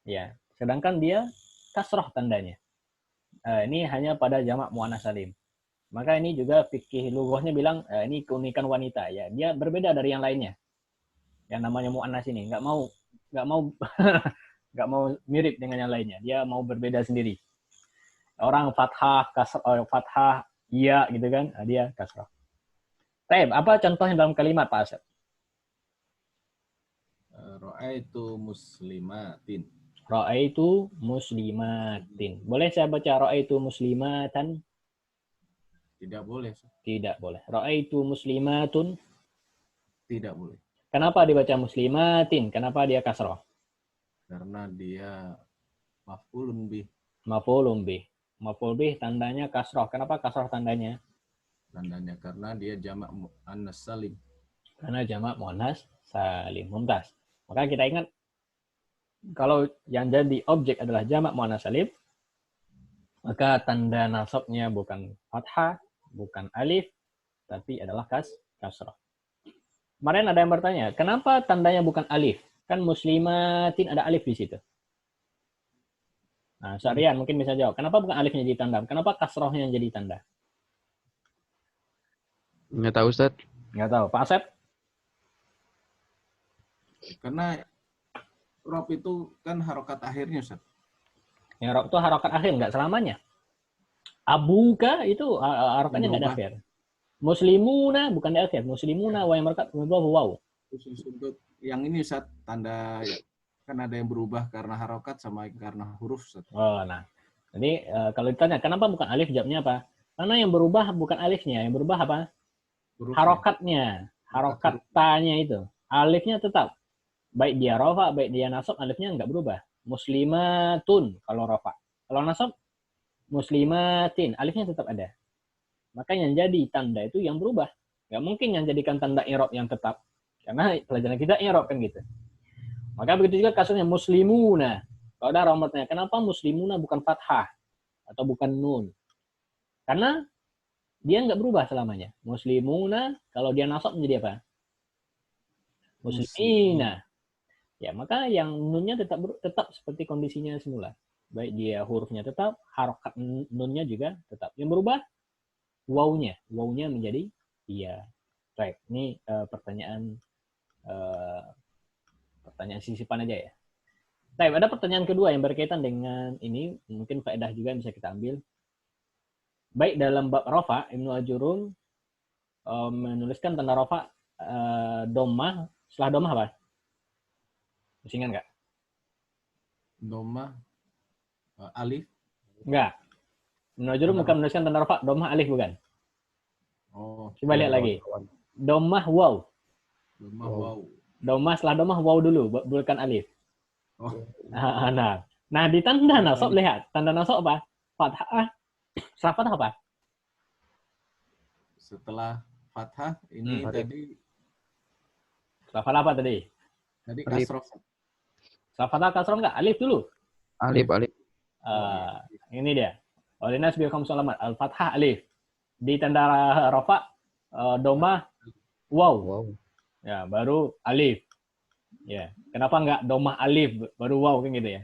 Ya, sedangkan dia kasrah tandanya. Ini hanya pada jamak muannas salim. Maka ini juga fikih lughahnya bilang ini keunikan wanita ya. Dia berbeda dari yang lainnya. Yang namanya muannas ini nggak mau nggak mau mirip dengan yang lainnya. Dia mau berbeda sendiri. Orang fathah, fathah, iya gitu kan, dia kasrah. Baik, apa contohnya dalam kalimat Pak Asep? Ra'aitu muslimatin. Ra'aitu muslimatin. Boleh saya baca ra'aitu muslimatan? Tidak boleh. Tidak boleh. Ra'aitu muslimatun? Tidak boleh. Kenapa dibaca muslimatin? Kenapa dia kasrah? Karena dia maf'ulun bih. Maf'ulun bih. Maf'ul bih tandanya kasrah. Kenapa kasrah tandanya? Tandanya karena dia jamak muannas salim. Karena jamak muannas salim. Mumtaz. Maka kita ingat kalau yang jadi objek adalah jamak muannas salim, maka tanda nasabnya bukan fathah, bukan alif, tapi adalah kasrah. Kemarin ada yang bertanya, kenapa tandanya bukan alif? Kan muslimatin ada alif di situ. Nah, Syarian mungkin bisa jawab. Kenapa bukan alifnya jadi tanda? Kenapa kasrohnya yang jadi tanda? Nggak tahu, Ustaz. Nggak tahu. Pak Asep? Karena rob itu kan harokat akhirnya, Ustaz. Ya, rob itu harokat akhir, nggak selamanya. Abuka itu harokatnya nggak ada akhir. Muslimuna bukan di akhir. Muslimuna wa yang merekat wow. Khusus untuk yang ini, Ustaz, tanda kan ada yang berubah karena harokat sama karena huruf, Ustaz. Oh, nah. Jadi kalau ditanya kenapa bukan alif, jawabnya apa? Karena yang berubah bukan alifnya, yang berubah apa? Hurufnya. Harokatnya, harokat ta-nya itu. Alifnya tetap. Baik dia rafa, baik dia nasab, alifnya nggak berubah. Muslimatun kalau rafa. Kalau nasab, muslimatin, alifnya tetap ada. Maka yang jadi tanda itu yang berubah. Nggak mungkin yang jadikan tanda i'rab yang tetap. Karena pelajaran kita i'rab kan gitu. Maka begitu juga kasusnya muslimuna. Kalau ada orang bertanya, kenapa muslimuna bukan fathah atau bukan nun? Karena dia nggak berubah selamanya. Muslimuna, kalau dia nasab menjadi apa? Muslimina. Ya, maka yang nunnya tetap seperti kondisinya semula. Baik dia hurufnya tetap, harokat nunnya juga tetap. Yang berubah, wawnya. Wawnya menjadi iya. Baik, ini pertanyaan sisipan aja ya. Baik, ada pertanyaan kedua yang berkaitan dengan ini, mungkin faedah juga yang bisa kita ambil. Baik dalam bab rafa, Ibnu Al-Jurum menuliskan tanda rafa dhammah, setelah dhammah apa? Masih ingat nggak? Dhammah alif? Enggak. Ibnu Al-Jurum bukan menuliskan tanda rafa dhammah alif bukan? Oh. Coba lihat lagi. Dhammah waw. Dhammah waw. Dhammah setelah dhammah waw dulu, bukan alif. Oh. Nah, di tanda nasab lihat, tanda nasab apa? Fathah. Setelah fathah apa? Setelah fathah ini tadi. Setelah fathah apa tadi? Tadi kasroh. Setelah fathah kasroh enggak? Alif dulu. Alif. Ini dia. Walinas bi khamsu alamat. Al-fathah alif. Di tanda rafa domah waw. Wow. Ya, baru alif. Ya. Kenapa nggak domah alif baru waw kan gitu ya?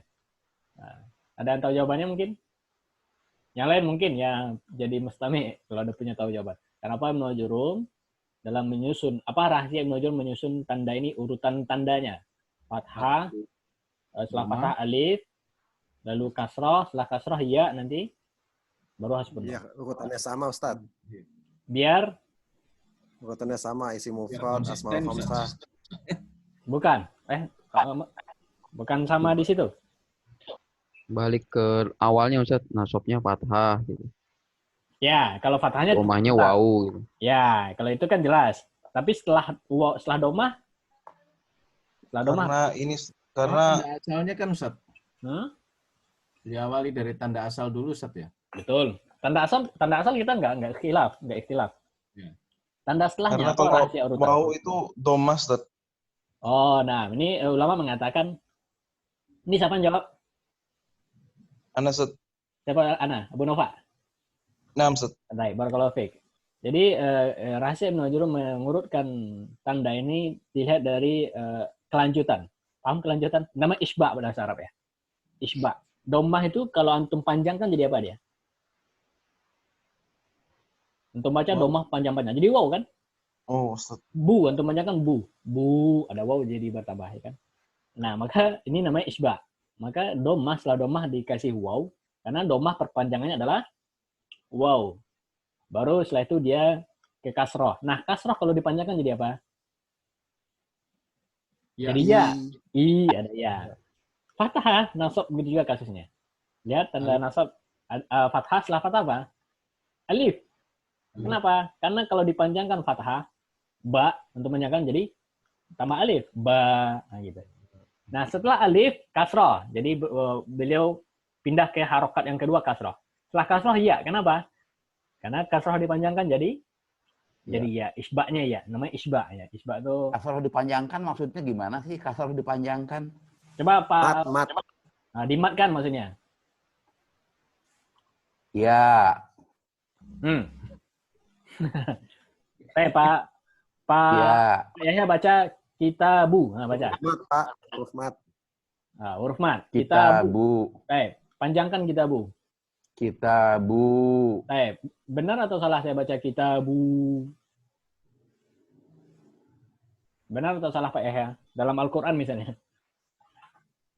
Nah, ada yang tahu jawabannya mungkin? Yang lain mungkin ya jadi mustami kalau ada punya tahu jawaban. Kenapa Ibnu Jurum dalam menyusun apa rahasia Ibnu Jurum menyusun tanda ini urutan tandanya? Fathah, setelah fathah alif, lalu kasroh, setelah kasroh ya nanti baru hasbun. Iya, urutannya sama Ustaz. Biar Urutannya sama, isi mufrad, asmaul khamsah. bukan. Bukan sama di situ. Balik ke awalnya Ustaz, nasabnya fathah gitu. Ya, kalau fathahnya Domahnya tetap. waw gitu. Ya, kalau itu kan jelas. Tapi setelah domah Karena ini karena Tanda asalnya kan Ustaz. Diawali dari tanda asal dulu Ustaz ya. betul. Tanda asal kita nggak ikhtilaf. Ya. Tanda setelahnya karena apa kalau rahasia urutan? mau itu domas Ustaz. Oh, nah ini ulama mengatakan ini siapa yang jawab? Ana Ustaz. Siapa Ana? Abu Nova. Nah, Ustaz. Baik, barakallahu fiik. Jadi rahasia Ibnu Jurum mengurutkan tanda ini dilihat dari kelanjutan. Paham kelanjutan? Nama isba bahasa Arab ya. Isba. Domah itu kalau antum panjangkan jadi apa dia? Antum baca domah panjang-panjang. Jadi waw kan? Oh, Ustaz. Bu, antum panjangkan bu. Bu, ada waw jadi bertambah ya kan? Nah, maka ini namanya isba. Maka domah setelah domah dikasih waw karena domah perpanjangannya adalah waw. Baru setelah itu dia ke kasroh. Nah, kasroh kalau dipanjangkan jadi apa? Ya. Jadi ya. Ada ya. Fathah, nasab begitu juga kasusnya. Lihat tanda nasab fathah setelah fathah apa? Alif. Kenapa? Karena kalau dipanjangkan fathah, ba untuk panjangkan jadi tambah alif, ba, nah gitu. Nah, setelah alif kasroh. Jadi beliau pindah ke harokat yang kedua kasroh. Setelah kasroh ya, kenapa? Karena kasroh dipanjangkan jadi ya, isba'nya ya, namanya isba ya. Isba itu Kasroh dipanjangkan maksudnya gimana sih? Kasroh dipanjangkan? coba Pak Mat. nah, dimatkan maksudnya. Ya. Pak Ya. Yahya baca kitabu. Nah, baca. Mat, Pak. Huruf mat. Nah, huruf mat. Kitabu. Panjangkan kitabu. Kitabu. Benar atau salah saya baca kitabu? Benar atau salah Pak Yahya? Dalam Al-Quran misalnya.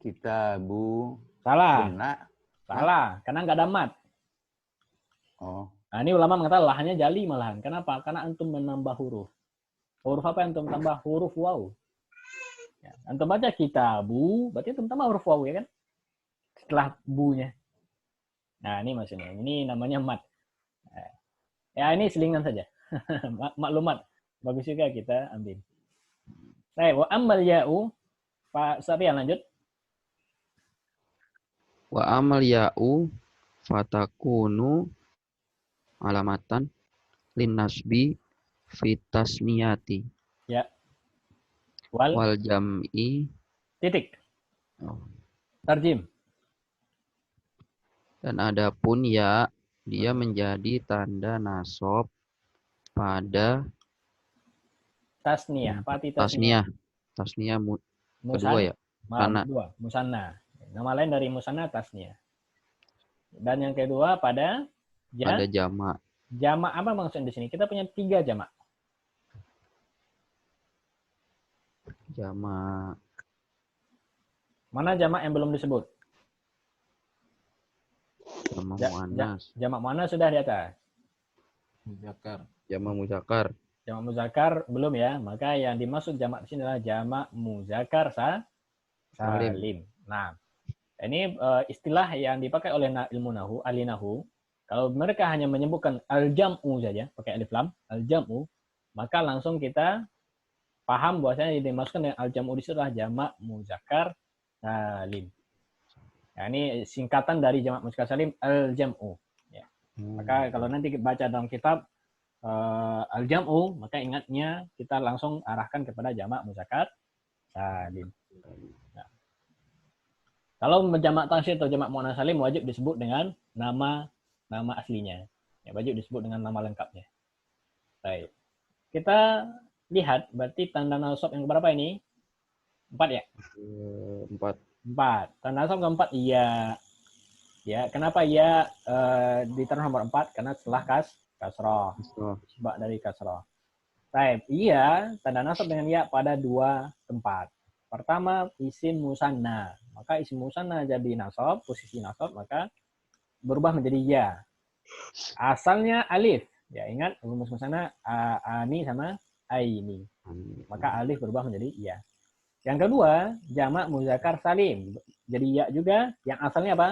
Kitabu. Salah. Benar. Salah. Karena nggak ada mat. Oh. Nah, ini ulama mengatakan lahannya jali malahan. Kenapa? Karena antum menambah huruf. Huruf apa yang antum tambah? Huruf waw. Ya, antum baca kitabu, berarti antum tambah huruf waw ya kan? Setelah bunya. Nah, ini maksudnya. Ini namanya mat. Ya, ini selingan saja. Maklumat. Bagus juga kita ambil. Wa ammal ya'u. Pak Safian lanjut. Wa amal ya'u fatakunu alamatan lin nasbi fitas niyati. Ya. Wal jam'i Titik. Oh. Tarjim. Dan adapun ya, dia menjadi tanda nasab pada Tasniyah. Pati tasniyah. Tasniyah kedua ya. Musanna. Kedua. Musanna. Nama lain dari musanna tasniyah. Dan yang kedua pada Pada jamak. Jamak apa maksudnya di sini? Kita punya 3 jamak. Jamak. Mana jamak yang belum disebut? Jamak muannas. Jamak muannas sudah di atas. Muzakkar. Jamak muzakkar. Jamak muzakkar belum ya. Maka yang dimaksud jamak di sini adalah jamak muzakkar salim. Nah, ini istilah yang dipakai oleh ilmu nahu, ahli nahu. Kalau mereka hanya menyebutkan al-jam'u saja, pakai alif lam, al-jam'u, maka langsung kita paham bahwasanya yang dimaksudkan dengan al-jam'u di situ adalah jamak muzakkar salim. Nah, ini singkatan dari jamak muzakkar salim al-jam'u. Ya. Maka kalau nanti baca dalam kitab al-jam'u, maka ingatnya kita langsung arahkan kepada jamak muzakkar salim. Nah. Kalau jamak taksir atau jamak muannas salim wajib disebut dengan nama aslinya. Ya, wajib disebut dengan nama lengkapnya. Baik. Kita lihat berarti tanda nasab yang berapa ini? 4 ya? 4. 4. Tanda nasab keempat iya. Ya, kenapa iya ditaruh nomor 4? Karena setelah kasroh. Sebab dari kasroh. Baik, iya tanda nasab dengan ya pada 2 tempat. Pertama isim musanna. Maka isim musanna jadi nasab, posisi nasab maka berubah menjadi ya. Asalnya alif. Ya, ingat rumus musanna ani sama aini. Maka alif berubah menjadi ya. Yang kedua, jamak muzakkar salim. Jadi ya juga, yang asalnya apa?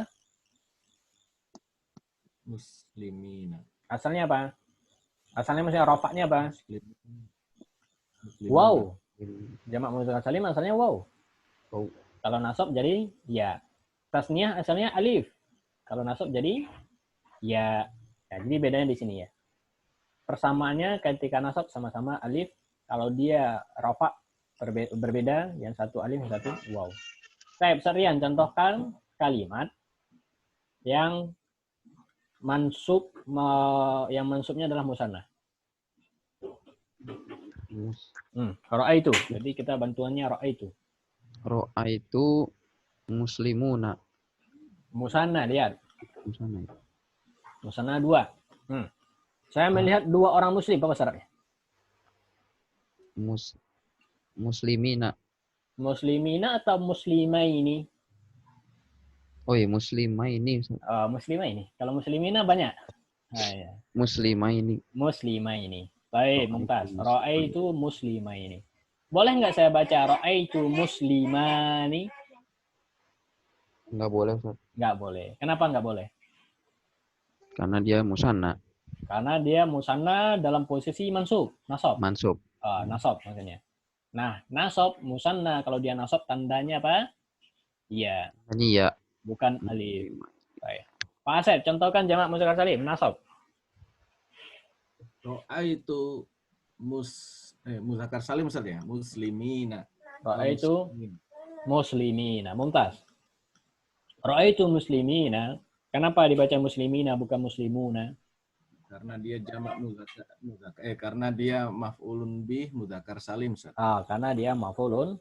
Muslimina. Asalnya apa? Asalnya maksudnya rofaknya apa? Muslimuna. Wow. Jamak muzakkar salim asalnya wow. Oh. Kalau nasab jadi ya. Tasniyah asalnya alif. Kalau nasab jadi ya. Ya, jadi bedanya di sini ya. Persamaannya ketika nasab sama-sama alif. Kalau dia rofak berbeda, yang satu alif, yang satu wow. Baik, Rian, contohkan kalimat yang yang mansubnya adalah musanna. Ra'aitu. Jadi kita bantuannya ra'aitu. Ra'aitu muslimuna. Musanna, lihat. Musanna. Musanna 2. Saya melihat 2 orang muslim, apa syaratnya? Muslimina. Muslimina atau muslimaini? Oh iya, muslimaini. Muslimaini. Kalau muslimina banyak. Nah, ya. Muslimaini. Muslimaini. Baik, mumtaz. Ra'aitu muslimaini. Boleh nggak saya baca ra'aitu muslimani? Nggak boleh, Ustaz. Nggak boleh. Kenapa nggak boleh? Karena dia musanna. Karena dia musanna dalam posisi mansub, nasab. Mansub. Nasab maksudnya. Nah, nasab, musanna, kalau dia nasab tandanya apa? Iya. Iya. Bukan alif. Baik. Pak Asep, contohkan jamak muzakkar salim, nasab. Ra'aitu muzakkar salim Ustaz ya, muslimina. Ra'aitu muslimina. Mumtaz. Ra'aitu muslimina. Kenapa dibaca muslimina bukan muslimuna? Karena dia jamak muzakkar karena dia maf'ulun bih muzakkar salim Ustaz. Karena dia maf'ulun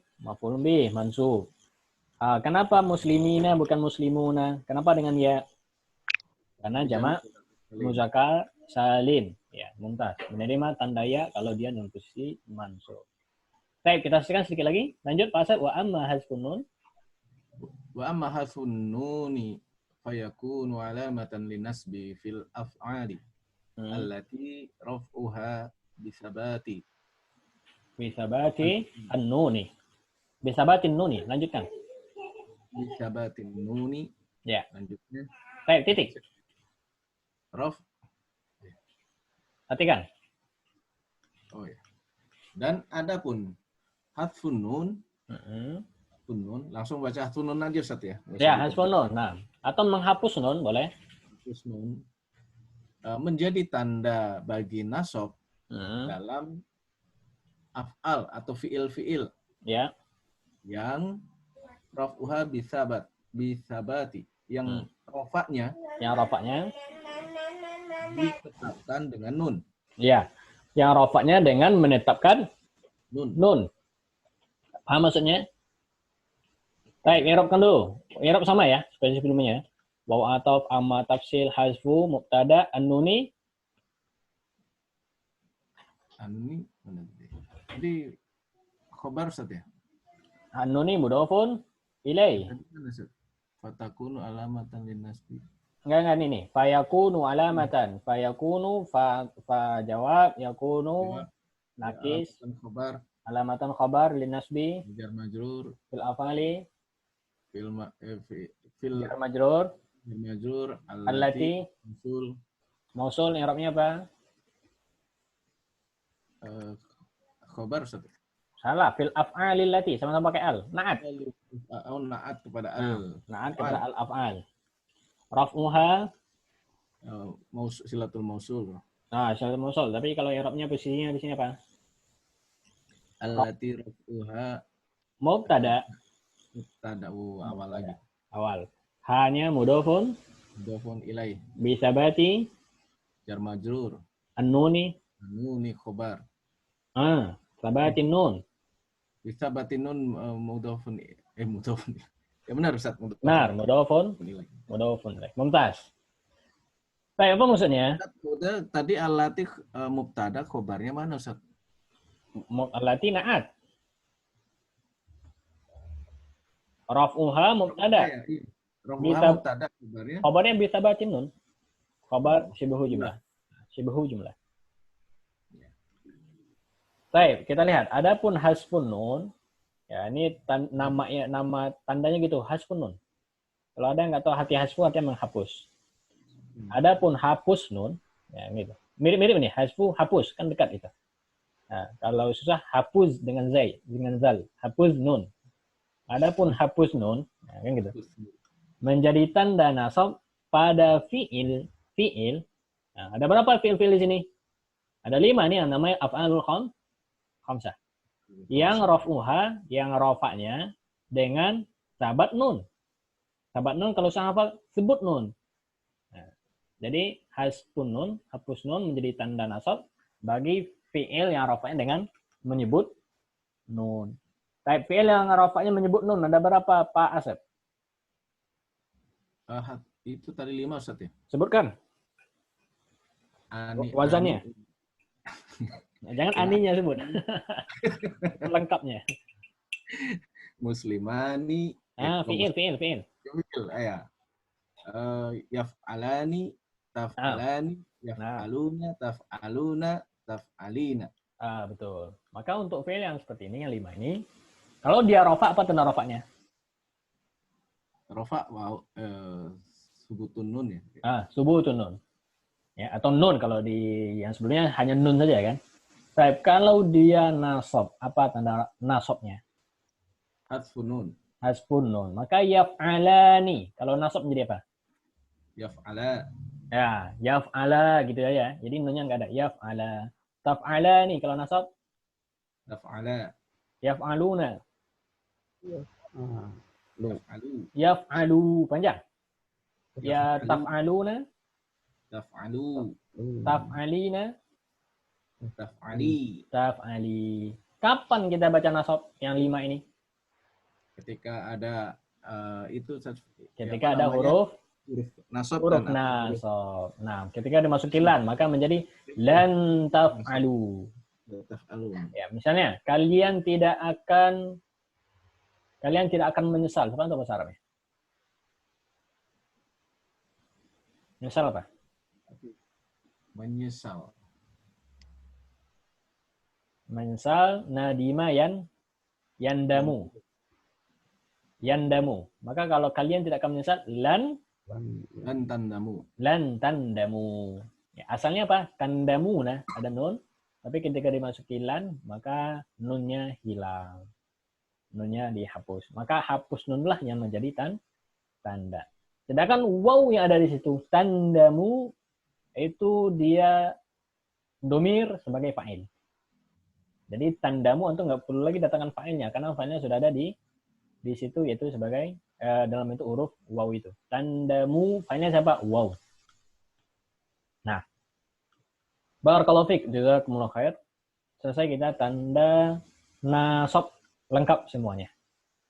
bih mansub. Kenapa muslimina bukan muslimuna? Kenapa dengan ya? Karena jamak muzakkar salim. Ya, mumtaz. Menerima tanda ya kalau dia dalam posisi mansub. Baik, kita saksikan sedikit lagi. Lanjut Pak Asad. Wa amma hasfun nun. Wa amma hasfun nuni fayakunu alamatan linasbi fil af'ali allati raf'uha bisabati. Bisabati an-nuni. Bisabatin nuni. Lanjutkan. Bisabatin nuni. Ya. Lanjutnya. Baik, titik. Perhatikan. Oh ya. Dan adapun hasfun nun, langsung baca hasfun nun aja Ustaz ya. Ya, hasfun nun. Nah, atau menghapus nun boleh. Hapus nun menjadi tanda bagi nasab dalam af'al atau fiil-fiil. Ya. Yang raf'uha bisabati, yang rafa'nya ditetapkan dengan nun. Ya. Yang rafa'nya dengan menetapkan nun. Paham maksudnya? Baik, i'rabkan dulu. I'rab sama ya, seperti sebelumnya. Waw ataf, amma, tafsil, hazfu, mubtada, an-nuni. An-nuni mana? Jadi khabar Ustaz ya? An-nuni mudhafun ilai. Fatakunu alamatan linnasbi. Enggak ini. Fayakunu alamatan. Fayakunu fa jawab, yakunu nakis. Khabar. Alamatan khabar linnasbi. Jar majrur. Fil afali. Fil jar majrur. Allati. Mausul i'rabnya apa? Khabar Ustaz. Salah, fil af'alil lati sama-sama pakai al. Na'at. Na'at kepada al. Na'at kepada al af'al. Raf'uha silatul mausul. Silatul mausul, tapi kalau i'rabnya posisinya di sini apa? Allati raf'uha Mubtada. Mubtada awal lagi. awal. Hanya mudhofun Mudhofun ilaih. bisabati Jar majrur. an-nuni. Nuni khobar. Sabati nun. Bisa batinun mudhofun mudhofun. Ya benar Ustaz. Benar, mudhofun ilaih. mudhofun ilaih. Mumtaz. Baik, apa maksudnya? Tadi alati mubtada khobarnya mana Ustaz? Allati na'at. Raf'uha mubtada. Raf'uha mubtada khobarnya. Khobarnya bisabatin nun. Khobar syibhu jumlah. Syibhu jumlah. Baik, kita lihat. Adapun hasfun nun, ya ini nama tandanya gitu, hasfun nun. Kalau ada yang nggak tahu hati hasfu artinya menghapus. Adapun hapus nun, ya gitu. Mirip-mirip nih, hasfu hapus kan dekat itu. Nah, kalau susah hapus dengan zal, hapus nun. Adapun hapus nun, ya, kan gitu. Menjadi tanda nasab pada fiil. Nah, ada berapa fiil-fiil di sini? Ada 5 nih yang namanya af'alul khamsah. Yang raf'uha, yang rafa'nya dengan sabat nun. Sabat nun kalau saya hafal sebut nun. Nah, jadi hasbun nun, hapus nun menjadi tanda nasab bagi fi'il yang rafa'nya dengan menyebut nun. Type fi'il yang rafa'nya menyebut nun ada berapa Pak Asep? Itu tadi 5 Ustaz ya? Sebutkan. Wazannya. Jangan aninya sebut. Lengkapnya. Muslimani. Fi'il. Ya. Yaf'alani, taf'alani, yaf'aluna, taf'alina. Betul. Maka untuk fi'il yang seperti ini, yang 5 ini, kalau dia rafa, apa tanda rafanya? Rafa, subutun nun ya? Subutun nun. Ya, atau nun kalau di yang sebelumnya hanya nun saja kan. Baik, kalau dia nasab, apa tanda nasabnya? Hasfun nun. Hasfun nun. Maka yaf'alani. Kalau nasab menjadi apa? Yaf'ala. Ya, yaf'ala gitu ya. Jadi nunnya enggak ada. Yaf'ala. Taf'alani kalau nasab? Taf'ala. Yaf'aluna. Yaf'alu. Yaf'alu. Panjang. Ya taf'aluna. Taf'alu. Taf'alina. Taf'ali. Kapan kita baca nasab yang 5 ini? Ketika ada ketika ada huruf nasab. Nah, ketika dimasuki lan maka menjadi lan taf'alu. Ya, misalnya kalian tidak akan menyesal. Apa itu bahasa Arabnya? Menyesal apa? Menyesal nadima yandamu. Maka kalau kalian tidak akan menyesal lan tandamu. Ya, asalnya apa? Tandamuna ada nun, tapi ketika dimasuki lan maka nunnya hilang. Nunnya dihapus. Maka hapus nun lah yang menjadi tanda. Sedangkan waw yang ada di situ tandamu itu dia domir sebagai fa'il. Jadi tandamu antum nggak perlu lagi datangkan fa'ilnya karena fa'ilnya sudah ada di situ yaitu sebagai dalam bentuk huruf waw itu. Tandamu fa'ilnya siapa? Waw. Nah, barakallahu fiik, jazakumullah khair. Selesai kita tanda nasab lengkap semuanya.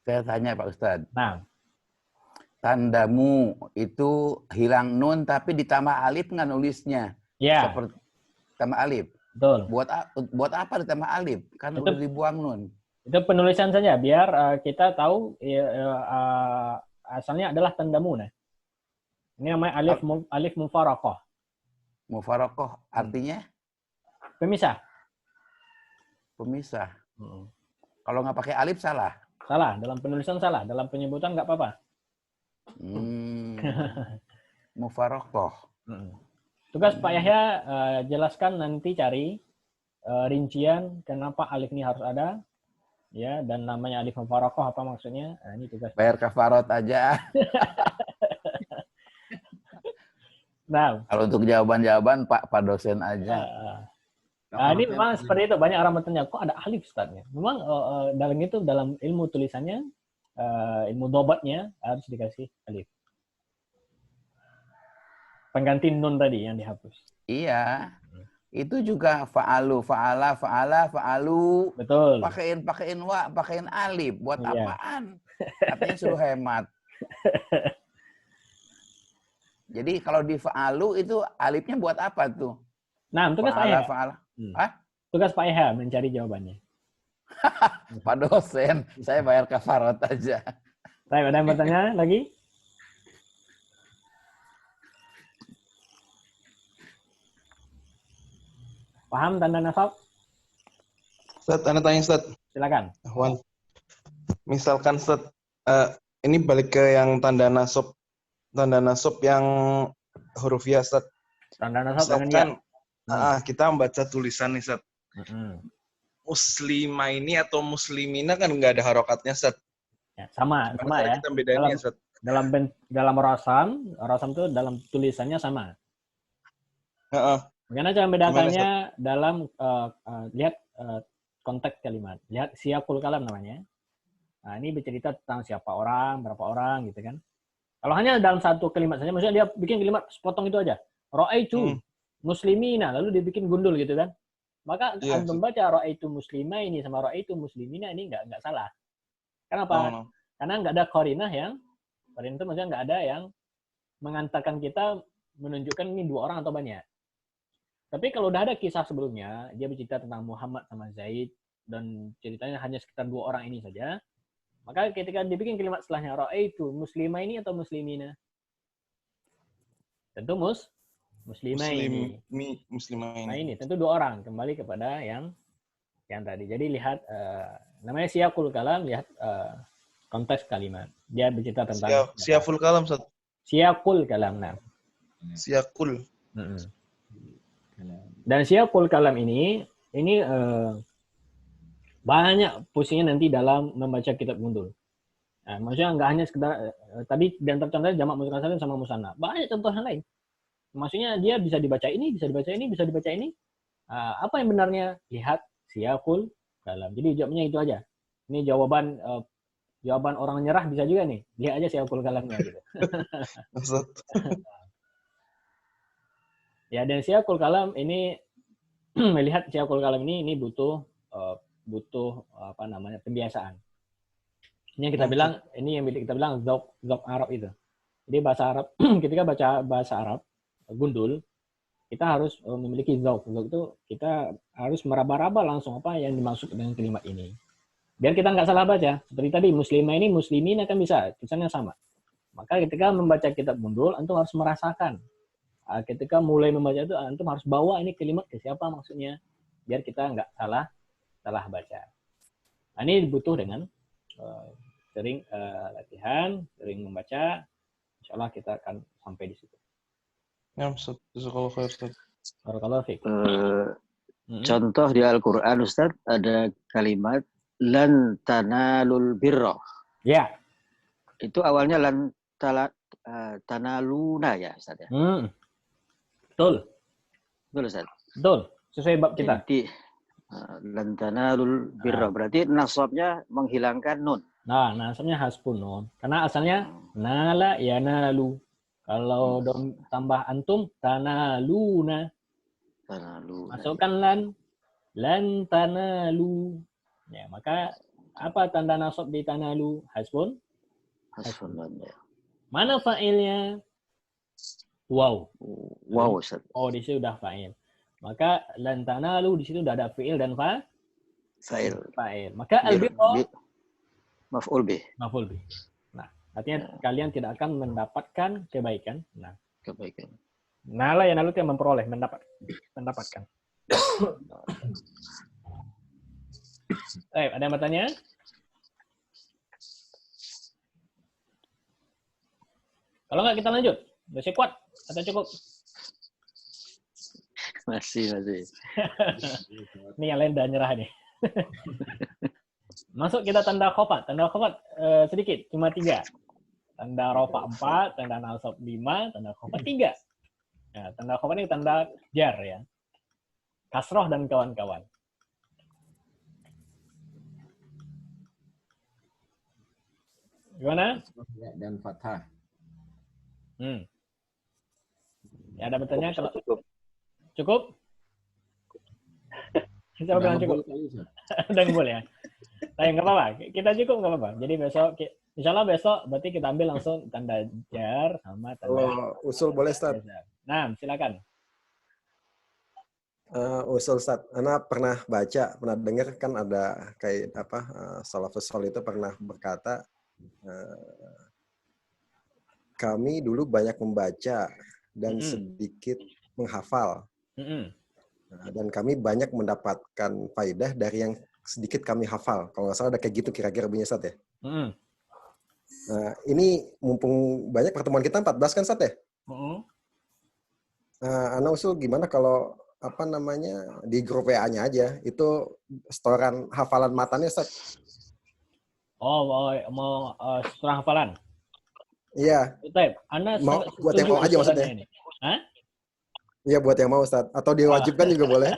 Saya tanya Pak Ustadz. Nah, tandamu itu hilang nun tapi ditambah alif nggak nulisnya? Ya. Seperti tambah alif. Betul. Buat apa ditambah alif? Kan udah dibuang nun. Itu penulisan saja biar kita tahu asalnya adalah tandamu. Nah. Ini namanya alif mufaraqah. Mufaraqah artinya? Pemisah. Kalau nggak pakai alif salah? Salah. Dalam penulisan salah. Dalam penyebutan nggak apa-apa. Mufaraqah. Tugas Pak Yahya jelaskan nanti cari rincian kenapa alif ini harus ada, ya, dan namanya alif mufaraqah apa maksudnya. Nah, ini tugas. Bayar kafarat aja. Nah, kalau untuk jawaban Pak dosen aja. Ini memang seperti itu, banyak orang bertanya, kok ada alif Ustaznya? Memang dalam ilmu tulisannya ilmu dobatnya harus dikasih alif. Pengganti nun tadi yang dihapus. Iya. Itu juga fa'alu, fa'ala, fa'ala, fa'alu. Betul. Pakein wa, pakein alif. Buat Iya. apaan? Katanya suruh hemat. Jadi kalau di fa'alu itu alifnya buat apa tuh? Nah, tugas Pak Fa'ala, Eha. fa'ala. Hah? Tugas Pak Eha mencari jawabannya. Pak dosen, saya bayar kafarat aja. Baik, ada yang bertanya lagi? Paham tanda nasab? Ustaz, Anda tanya Ustaz. Silakan. Ahwan. Misalkan Ustaz, ini balik ke yang tanda nasab yang huruf ya Ustaz. Tanda nasab dengan Misalkan kita membaca tulisan nih Ustaz. ya. Muslimah ini atau muslimina kan nggak ada harokatnya Ustaz. Ya, sama ya. Kita bedainnya Ustaz. Dalam rasam itu dalam tulisannya sama. Bagaimana cara membedakannya dalam lihat konteks kalimat. Lihat siyaqul kalam namanya. Nah, ini bercerita tentang siapa orang, berapa orang gitu kan. Kalau hanya dalam satu kalimat saja, maksudnya dia bikin kalimat sepotong itu aja. Ra'aitu muslimina, lalu dibikin gundul gitu kan. Maka antum baca ra'aitu muslimah ini sama ra'aitu muslimina ini enggak salah. Kenapa? Karena enggak ada qarinah qarinah itu maksudnya enggak ada yang mengantarkan kita menunjukkan ini dua orang atau banyak. Tapi kalau udah ada kisah sebelumnya, dia bercerita tentang Muhammad sama Zaid, dan ceritanya hanya sekitar dua orang ini saja, maka ketika dibikin kalimat setelahnya, ra'aitu muslimah ini atau muslimina? Tentu muslimah ini. Muslimah ini. Nah ini, tentu dua orang. Kembali kepada yang tadi. Jadi lihat, namanya siyaqul kalam, lihat konteks kalimat. Dia bercerita tentang... Siyaqul kalam, Ustaz. Siyaqul kalam, nah. Siyaqul. Dan siyaqul kalam ini banyak pusingnya nanti dalam membaca kitab gundul. Nah, maksudnya nggak hanya sekedar tadi di antara contohnya jamak muzakkar salim sama musanna. Banyak contoh yang lain. Maksudnya dia bisa dibaca ini, bisa dibaca ini, bisa dibaca ini. Apa yang benarnya? Lihat siyaqul kalam. Jadi jawabnya itu aja. Ini jawaban orang nyerah bisa juga nih. Lihat aja siyaqul kalamnya gitu. Ya, dan siyaqul kalam ini melihat siyaqul kalam ini butuh apa namanya pembiasaan. Ini yang kita bilang, ini yang kita bilang dzauq Arab itu. Jadi bahasa Arab ketika baca bahasa Arab gundul, kita harus memiliki dzauq. Dzauq itu kita harus meraba-raba langsung apa yang dimaksud dengan kalimat ini. Biar kita nggak salah baca. Seperti tadi muslimah ini muslimin akan bisa tulisannya sama. Maka ketika membaca kitab gundul, antum harus merasakan. Ketika mulai membaca itu antum harus bawa ini kalimat ke siapa maksudnya, biar kita nggak salah baca. Nah, ini butuh dengan sering latihan, sering membaca. Insya Allah kita akan sampai di situ. Ya, Ustaz. Jazakallahu khair, Ustaz. Barakallahu fiik. Contoh di Al-Quran, Ustaz, ada kalimat lan tanalul birra. Ya. Itu awalnya lan tanaluna ya, Ustaz ya. Betul. Betul, Ustaz. Betul. Sesuai bab kita. Jadi lan tanalul birra berarti nasabnya menghilangkan nun. Nah, nasabnya hasbun nun. Karena asalnya nala yanalu. Kalau tambah antum tanaluna. Tanalu. Masukkan lan tanalu. Ya, maka apa tanda nasab di tanalu? Hasbun. Hasbun nun ya. Mana fa'ilnya? Wow. Wow, Ustaz. Oh, di situ udah fa'il. Maka lan tanalu di situ udah ada fi'il dan fa'il. Maka al-birra maf'ul bih. maf'ul bih. Nah, artinya kalian tidak akan mendapatkan kebaikan. Nah, Kebaikan. nala yang lalu yang memperoleh, mendapatkan. Ada yang bertanya? Kalau nggak kita lanjut. Masih kuat atau cukup? Masih. Ini yang lain udah nyerah nih. Masuk kita tanda khofat. Tanda khofat sedikit, cuma 3. Tanda rofa 4, tanda nasab 5, tanda khofat 3. Nah, tanda khofat ini tanda jar ya. Kasroh dan kawan-kawan. Gimana? Ya, dan fathah. Ya, ada bertanya kalau Cukup. cukup? Siapa bilang cukup? Udah ngebul ya. Nah, nggak apa-apa. Kita cukup nggak apa-apa. Jadi besok, insya Allah besok berarti kita ambil langsung tanda jar sama tanda. Kalau usul boleh, Ustaz. Nah, silakan. Usul, Ustaz. Ana pernah dengar kan ada kayak apa, salafus sholiih itu pernah berkata, kami dulu banyak membaca dan sedikit menghafal. Dan kami banyak mendapatkan faidah dari yang sedikit kami hafal. Kalau nggak salah ada kayak gitu kira-kira bunyinya, Ustaz ya. Nah, ini mumpung banyak pertemuan kita 14 kan, Ustaz ya? Ana usul gimana kalau apa namanya di grup WA-nya aja itu setoran hafalan matanya, Ustaz. Oh, mau setoran hafalan? Iya. Anda mau buat yang mau aja maksudnya. Ini. Hah? Iya, buat yang mau, Ustaz. Atau diwajibkan juga boleh.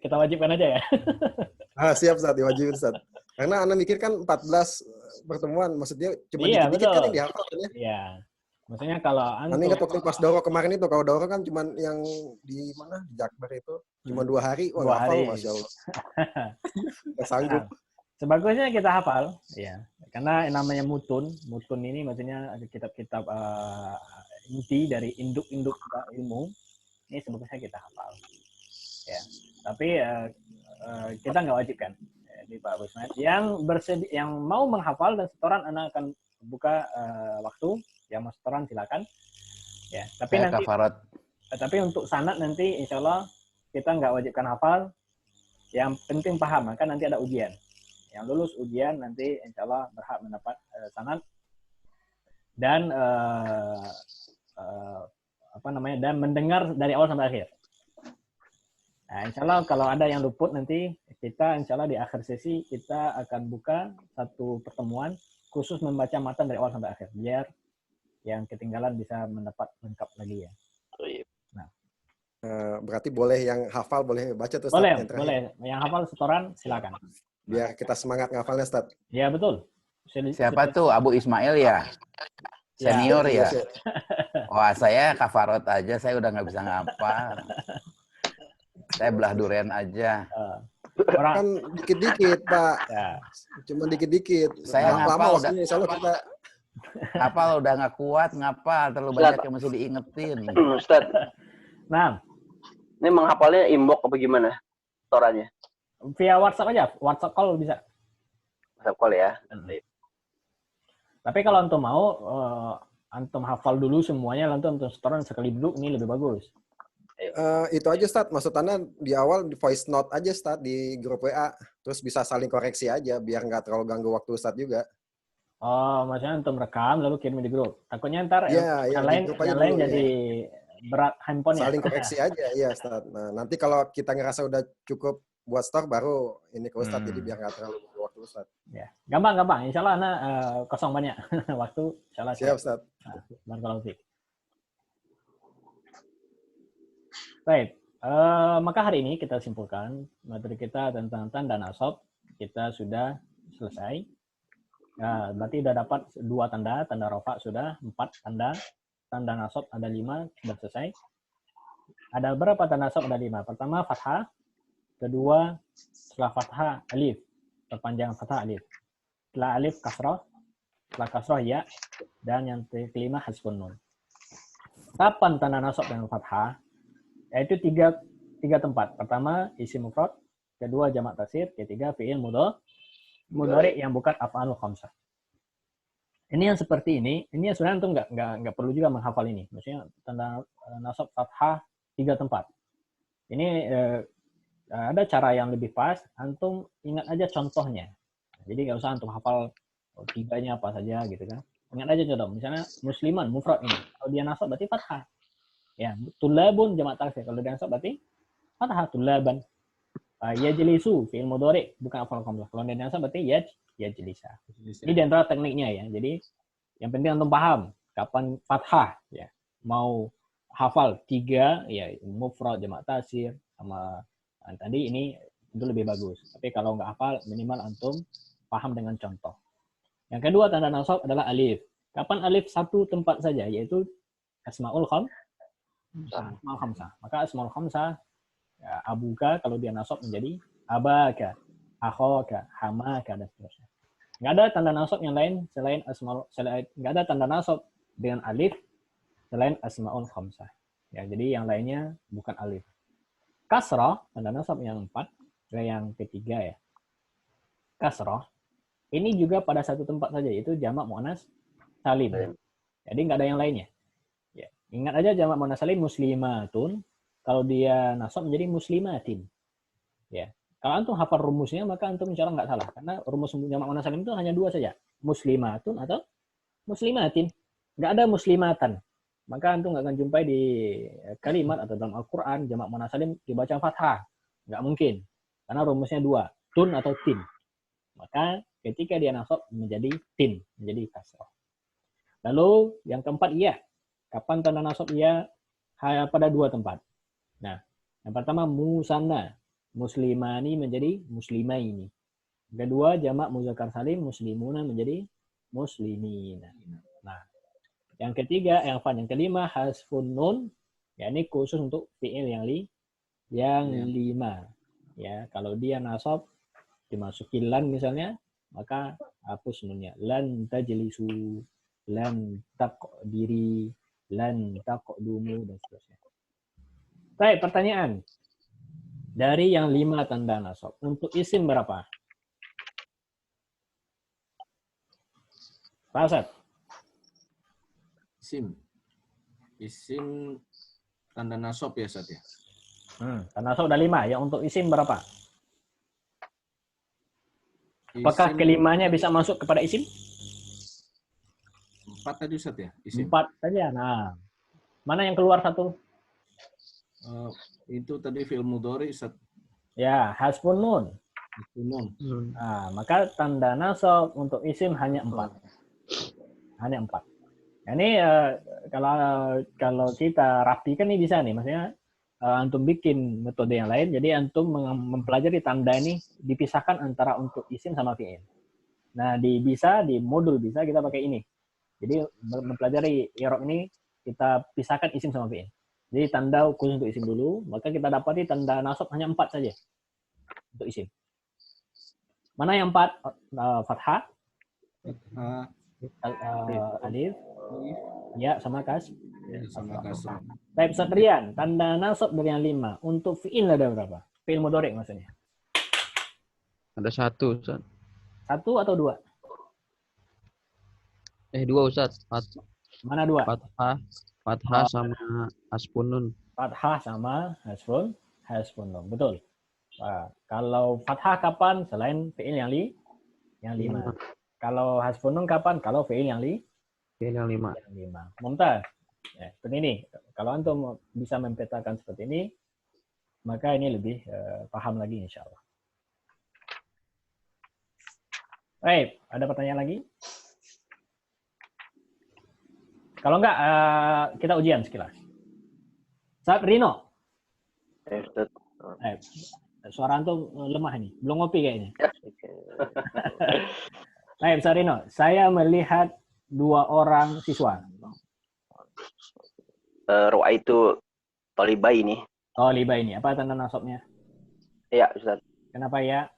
Kita wajibkan aja ya. Siap, Ustaz, diwajibkan, Ustaz. Karena Anda mikir kan 14 pertemuan, maksudnya cuma dikit-dikit kan yang dihafal kan ya? Iya. Maksudnya kalau Anda ingat waktu pas Doro kemarin itu, kalau Doro kan cuma yang di mana? Di Jakbar itu cuma 2 hari, wah hafal, Masya Allah. Nggak sanggup. Sebagusnya kita hafal, ya. Karena namanya mutun ini maksudnya kitab-kitab inti dari induk-induk ilmu, ini sebagusnya kita hafal. Ya. Tapi kita nggak wajib kan. Di Pak Busman. Yang mau menghafal dan setoran, Anda akan buka waktu. Yang mau setoran silakan. Ya. Tapi nanti. Tapi untuk sanad nanti, insya Allah kita nggak wajibkan hafal. Yang penting paham, maka nanti ada ujian. Yang lulus ujian nanti insya Allah berhak mendapat sanad dan dan mendengar dari awal sampai akhir. Nah, insya Allah kalau ada yang luput nanti kita insya Allah di akhir sesi kita akan buka satu pertemuan khusus membaca matan dari awal sampai akhir biar yang ketinggalan bisa mendapat lengkap lagi ya. Nah, berarti boleh yang hafal boleh baca tuh, Ustaz. Boleh. Yang hafal setoran silakan. Biar kita semangat ngafalnya, Ustaz. Ya, betul. Siapa tuh? Abu Ismail ya? Senior ya? Wah, saya kafarot aja, saya udah nggak bisa ngapal. Saya belah durian aja. Kan dikit-dikit, Pak. Ya. Cuma dikit-dikit. Saya ngapal udah. Insyaallah kita ngapal udah nggak kuat, ngapal terlalu banyak yang mesti diingetin. Ustaz. Nah, ini menghafalnya inbox apa gimana? Setorannya? Via WhatsApp aja, WhatsApp call bisa. WhatsApp call ya. Tapi kalau antum mau, antum hafal dulu semuanya, antum setoran sekali duduk, ini lebih bagus. Itu aja, Ustaz. Maksud Anda di awal di voice note aja, Ustaz, di grup WA. Terus bisa saling koreksi aja, biar nggak terlalu ganggu waktu Ustaz juga. Oh, maksudnya antum rekam, lalu kirim di grup. Takutnya ntar yang lain dulu, jadi berat handphonenya. Saling koreksi aja, iya, Ustaz. Nah, nanti kalau kita ngerasa udah cukup buat stok, baru ini ke Ustaz. Jadi biar nggak terlalu waktu Ustaz. Ya, gampang. Insya Allah Ana kosong banyak waktu. Insya Allah. Siap, Ustaz. Barakallahu fiik. Baik, maka hari ini kita simpulkan materi kita tentang tanda nasab kita sudah selesai. Nah, berarti sudah dapat 2 tanda, tanda rafa sudah 4 tanda nasab ada 5 sudah selesai. Ada berapa tanda nasab? Ada 5. Pertama fathah, kedua setelah fathah alif, perpanjangan fathah alif. Setelah alif kasrah, setelah kasrah ya, dan yang kelima hasbun nun. Kapan tanda nasab dengan fathah? Yaitu tiga tempat. Pertama isim mufrad, kedua jamak taksir, ketiga fi'il mudhari yang bukan af'alul khamsah. Ini yang seperti ini sebenarnya antum nggak perlu juga menghafal ini. Maksudnya tanda nasab fathah 3 tempat. Ini ada cara yang lebih pas, antum ingat aja contohnya. Jadi nggak usah antum hafal tiganya apa saja gitu kan. Ingat aja contoh. Misalnya musliman mufrad ini. Kalau dia nasab berarti fathah. Ya, tulabun jamak taksir. Kalau dia nasab berarti fathah tulaban. Yajlisu fi'il mudhari bukan af'al khamsah. Kalau dia nasab berarti yajlisa. Ini di antara tekniknya ya. Jadi yang penting antum paham kapan fathah ya. Mau hafal 3 ya mufrad jamak taksir sama tadi ini itu lebih bagus. Tapi kalau nggak hafal minimal antum paham dengan contoh. Yang kedua tanda nasab adalah alif. Kapan alif satu tempat saja, yaitu asmaul khamsah. Maka asmaul khamsah, ya, abuka kalau dia nasab menjadi abaka, akhaka, hamaka, dan seterusnya. Nggak ada tanda nasab yang lain selain nggak ada tanda nasab dengan alif selain asmaul khamsah. Ya, jadi yang lainnya bukan alif. Kasrah, tanda nasab yang ketiga ya. Kasrah ini juga pada satu tempat saja, yaitu jamak muannas salim. Jadi nggak ada yang lainnya. Ya. Ingat aja jamak muannas salim muslimatun, kalau dia nasab menjadi muslimatin. Ya. Kalau antum hafal rumusnya, maka antum insya Allah nggak salah. Karena rumus jamak muannas salim itu hanya dua saja. Muslimatun atau muslimatin. Nggak ada muslimatan. Maka antum nggak akan jumpai di kalimat atau dalam Al-Quran jamak muannas salim dibaca fathah. Nggak mungkin. Karena rumusnya dua. Tun atau tin. Maka ketika dia nasab menjadi tin, menjadi kasrah. Lalu yang keempat iya. Kapan tanda nasab iya? Pada dua tempat. Nah, yang pertama musanna, muslimani menjadi muslimaini. Kedua jamak muzakkar salim, muslimuna menjadi muslimina. Nah, yang ketiga, yang kelima hasfun nun, ya ini khusus untuk fiil yang lima. Ya, kalau dia nasab dimasukin lan misalnya, maka hapus nunnya. Lan tajlisu, lan taqdiri, lan taqdumu, dan seterusnya. Baik, pertanyaan. Dari yang 5 tanda nasab, untuk isim berapa? Pasat. Isim tanda nasab ya, Ustaz ya? Tanda nasab udah 5. Ya, untuk isim berapa? Apakah kelimanya bisa masuk kepada isim? 4 tadi, Ustaz ya? Isim. 4 saja. Nah, mana yang keluar satu? Itu tadi fi'il mudhari, Ustaz. Ya, hasbun nun. Nah, maka tanda nasab untuk isim hanya 4. Hanya 4. Nah, ini kalau kita rapikan ini bisa nih, maksudnya antum bikin metode yang lain, jadi antum mempelajari tanda ini dipisahkan antara untuk isim sama fi'il. Nah, di modul bisa kita pakai ini. Jadi mempelajari i'rab ini kita pisahkan isim sama fi'il. Jadi tanda khusus untuk isim dulu, maka kita dapati tanda nasab hanya 4 saja untuk isim. Mana yang 4? Fathah, alif, ya sama kasrah. Baik, Ustaz Rian, tanda nasab dari yang 5. Untuk fi'il ada berapa? Fi'il mudhari maksudnya. Ada 1, Ustaz. 1 atau 2? 2, Ustaz. Mana 2? Fathah sama hasbun nun. Fathah sama hasbun nun. Betul. Nah, kalau fathah kapan? Selain fi'il yang 5. Kalau hasbun nun kapan? Kalau fi'il yang 5. Mumtaz. Ya, seperti ini. Kalau antum bisa mempetakan seperti ini, maka ini lebih paham lagi insya Allah. Baik, ada pertanyaan lagi? Kalau enggak, kita ujian sekilas. Saat Rino. Suara antum lemah ini. Belum ngopi kayaknya. Baik, Ustaz Rino. Saya melihat 2 orang siswa. Ru'aitu talibaini. Talibaini. Apa tanda nasabnya? Ya, Ustaz. Kenapa ya?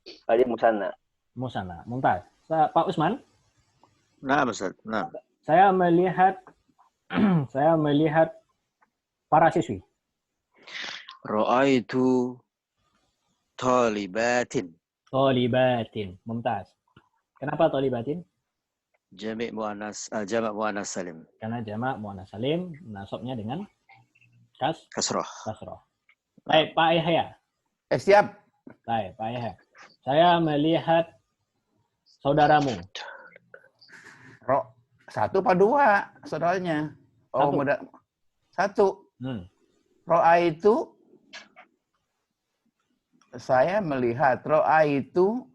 Dia musanna. Musanna. Mumtaz. Pak Usman? Nah, Ustaz. Nah. Saya melihat para siswi. Ra'aitu talibatin. Mumtaz. Kenapa talibatin? Jamak muannas salim. Karena jamak muannas salim nasabnya dengan kasrah. Baik, Pak Yahya. Siap. Baik, Pak Yahya. Saya melihat saudaramu. 1 apa 2 saudaranya? Oh, 1. Ra'aitu, saya melihat. Ra'aitu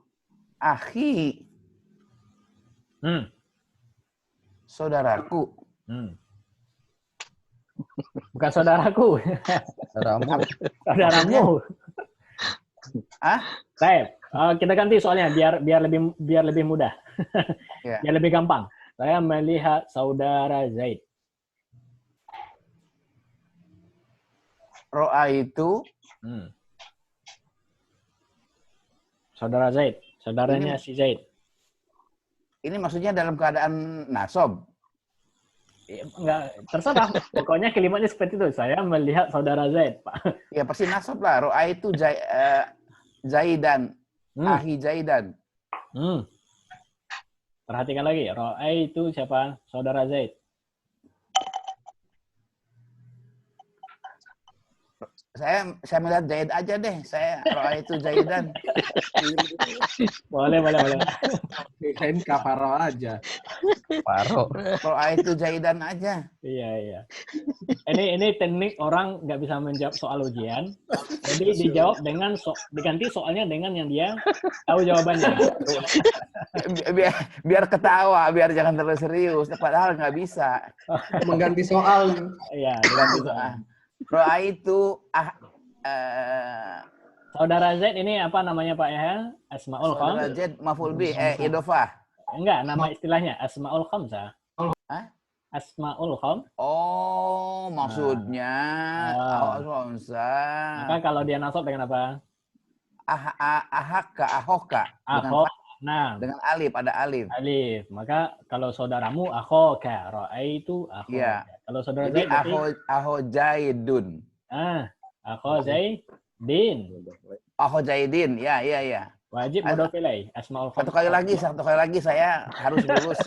akhi. Saudaraku. Bukan saudaraku. Saudaramu. Saudaramu. Ah? Baik, Kita ganti soalnya biar lebih mudah. Ya. Biar lebih gampang. Saya melihat saudara Zaid. Ro'a itu Saudara Zaid, saudaranya si Zaid. Ini maksudnya dalam keadaan nasob. Enggak, terserah. Pokoknya kalimatnya seperti itu. Saya melihat saudara Zaid, Pak. Ya pasti nasob lah. Ro'a itu Zaidan. Ahi Zaidan. Perhatikan lagi. Ro'a itu siapa? Saudara Zaid. Saya melihat Zaid aja deh. Saya Ro'a itu Zaidan. Boleh. Kain kafaro aja. Paro. Ro'a itu Zaidan aja. Iya. Ini teknik orang nggak bisa menjawab soal ujian. Jadi dijawab dengan diganti soalnya dengan yang dia tahu jawabannya. Biar ketawa, biar jangan terlalu serius. Padahal nggak bisa. Mengganti soal. Iya, diganti soal. Ro'a itu Saudara Z ini apa namanya Pak Yahya? Asmaul Kham? Saudara Z maf'ul bih idofah. Enggak, nama istilahnya Asmaul Khamsah. Hah? Asmaul Kham. Oh, maksudnya Maka kalau dia nasab dengan apa? Ahaka, ahoka. Dengan alif, ada alif. Alif. Maka kalau saudaramu akhoka, ra'aitu akhoka. Iya. Kalau saudara Jadi Zaid aho Zaidun. Akho Zaidin. Aho Zaidin, ya. Wajib mudhof ilaih. Asmaul Kham. Satu kali lagi saya harus lulus.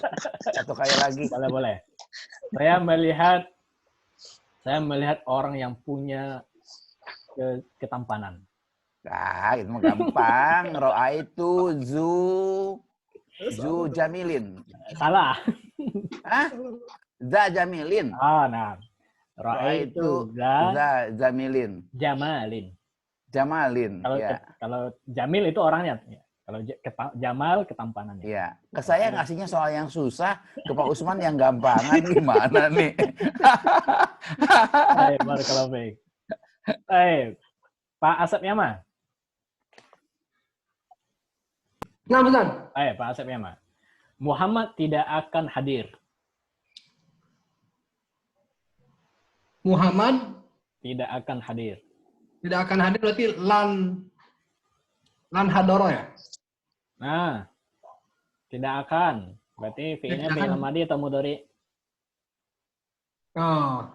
Satu kali lagi. Boleh. Saya melihat orang yang punya ketampanan. Nah, itu mah gampang. Ro'a itu Zu Jamilin. Salah. Hah? Za Jamilin. Nah. Ro'a itu Za Jamilin. Jamalin. Kalau Jamil itu orangnya. Kalau Jamal ketampanannya. Iya. Ke saya ngasihnya soal yang susah, ke Pak Usman yang gampangan gimana nih? Barakallahu fiik. Pak Asep Yama. Nah, benar. Pak Asep Yama. Muhammad tidak akan hadir. Muhammad tidak akan hadir. Tidak akan hadir berarti lan hadoro ya? Nah, tidak akan. Berarti fi'ilnya fi'il madhi atau mudhari? Oh.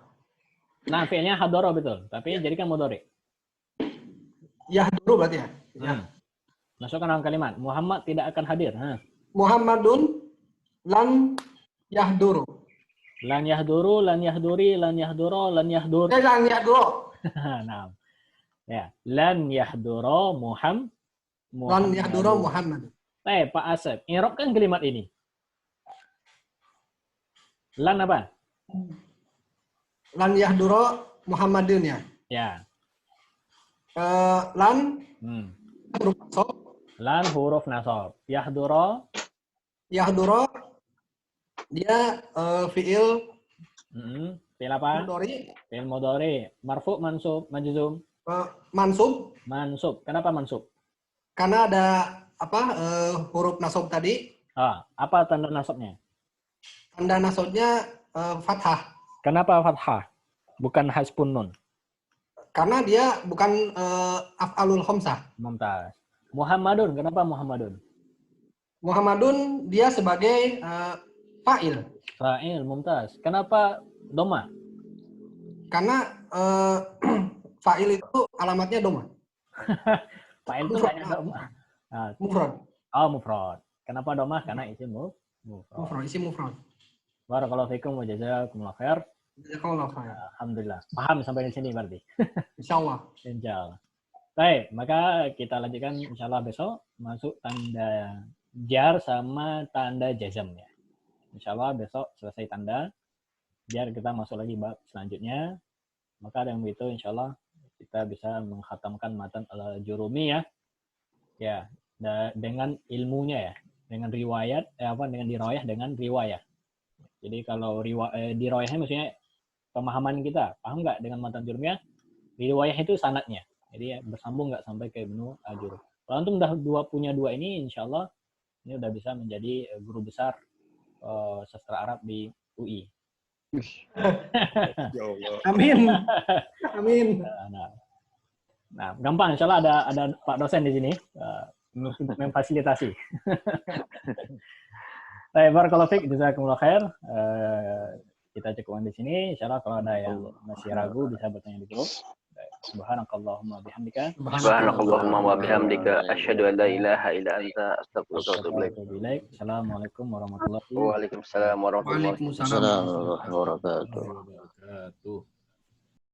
Nah, fi'ilnya hadoro betul, tapi jadikan mudhari. Yahduru berarti ya? Masukkan dalam kalimat. Muhammad tidak akan hadir. Muhammadun lan yahduru. Lan yahduru, lan yahduri, lan yahduro, lan yahdur. Lan yahduro. Nah. Ya, lan yahduro Muhammad. Lan yahduro Muhammad. Pak Asep, i'rabkan kalimat ini. Lan apa? Lan yahduro Muhammadun ya. Ya. Lan huruf nasab. Lan huruf nasab. Yahduro dia fiil fiil apa? mudhari. Fiil mudhari. Marfu, mansub, majzum. Mansub. Kenapa mansub? Karena ada huruf nasab tadi. Apa tanda nasabnya? Tanda nasabnya fathah. Kenapa fathah? Bukan hasbun nun. Karena dia bukan af'alul khamsah. Mumtaz. Muhammadun, kenapa Muhammadun? Muhammadun dia sebagai fa'il. Fa'il, mumtaz. Kenapa doma? Karena fa'il itu alamatnya doma. Fa'il itu hanya doma. Mufrad. Mufrad. Kenapa doma? Karena isim mufrad. Isim mufrad. Barakallahu fikum wa jazakumullah khair. Jazakumullah khair. Alhamdulillah. Paham sampai di sini berarti? Insyaallah. Baik, maka kita lanjutkan insyaallah besok masuk tanda jar sama tanda jazam ya. Insyaallah besok selesai tanda biar kita masuk lagi bab selanjutnya. Maka dengan begitu insyaallah kita bisa menghatamkan matan al-Jurumi ya. Ya, dengan ilmunya ya, dengan riwayat dengan dirayah dengan riwayat. Jadi kalau dirayahnya maksudnya pemahaman kita, paham nggak dengan matan Jurumiyah? Riwayah itu sanadnya. Jadi bersambung nggak sampai ke Ibnu al-Jurumi. Kalau antum udah punya dua ini, insya Allah ini udah bisa menjadi guru besar sastra Arab di UI. Ya Allah. Amin. Amin. Nah, gampang. Insya Allah ada Pak dosen di sini memfasilitasi. Baik, barakallahu fiik, jazakumullah khair. Kita cukupkan di sini. Insya Allah kalau ada yang masih ragu bisa bertanya di grup. Subhanakallahumma bihamdika. Subhanakallahumma wa bihamdika. Asyhadu an la ilaha illa anta astaghfiruka wa atubu ilaik. Assalamualaikum warahmatullahi wabarakatuh. Waalaikumsalam warahmatullahi Waalaikumsalam warahmatullahi wabarakatuh. Wabarakatuh.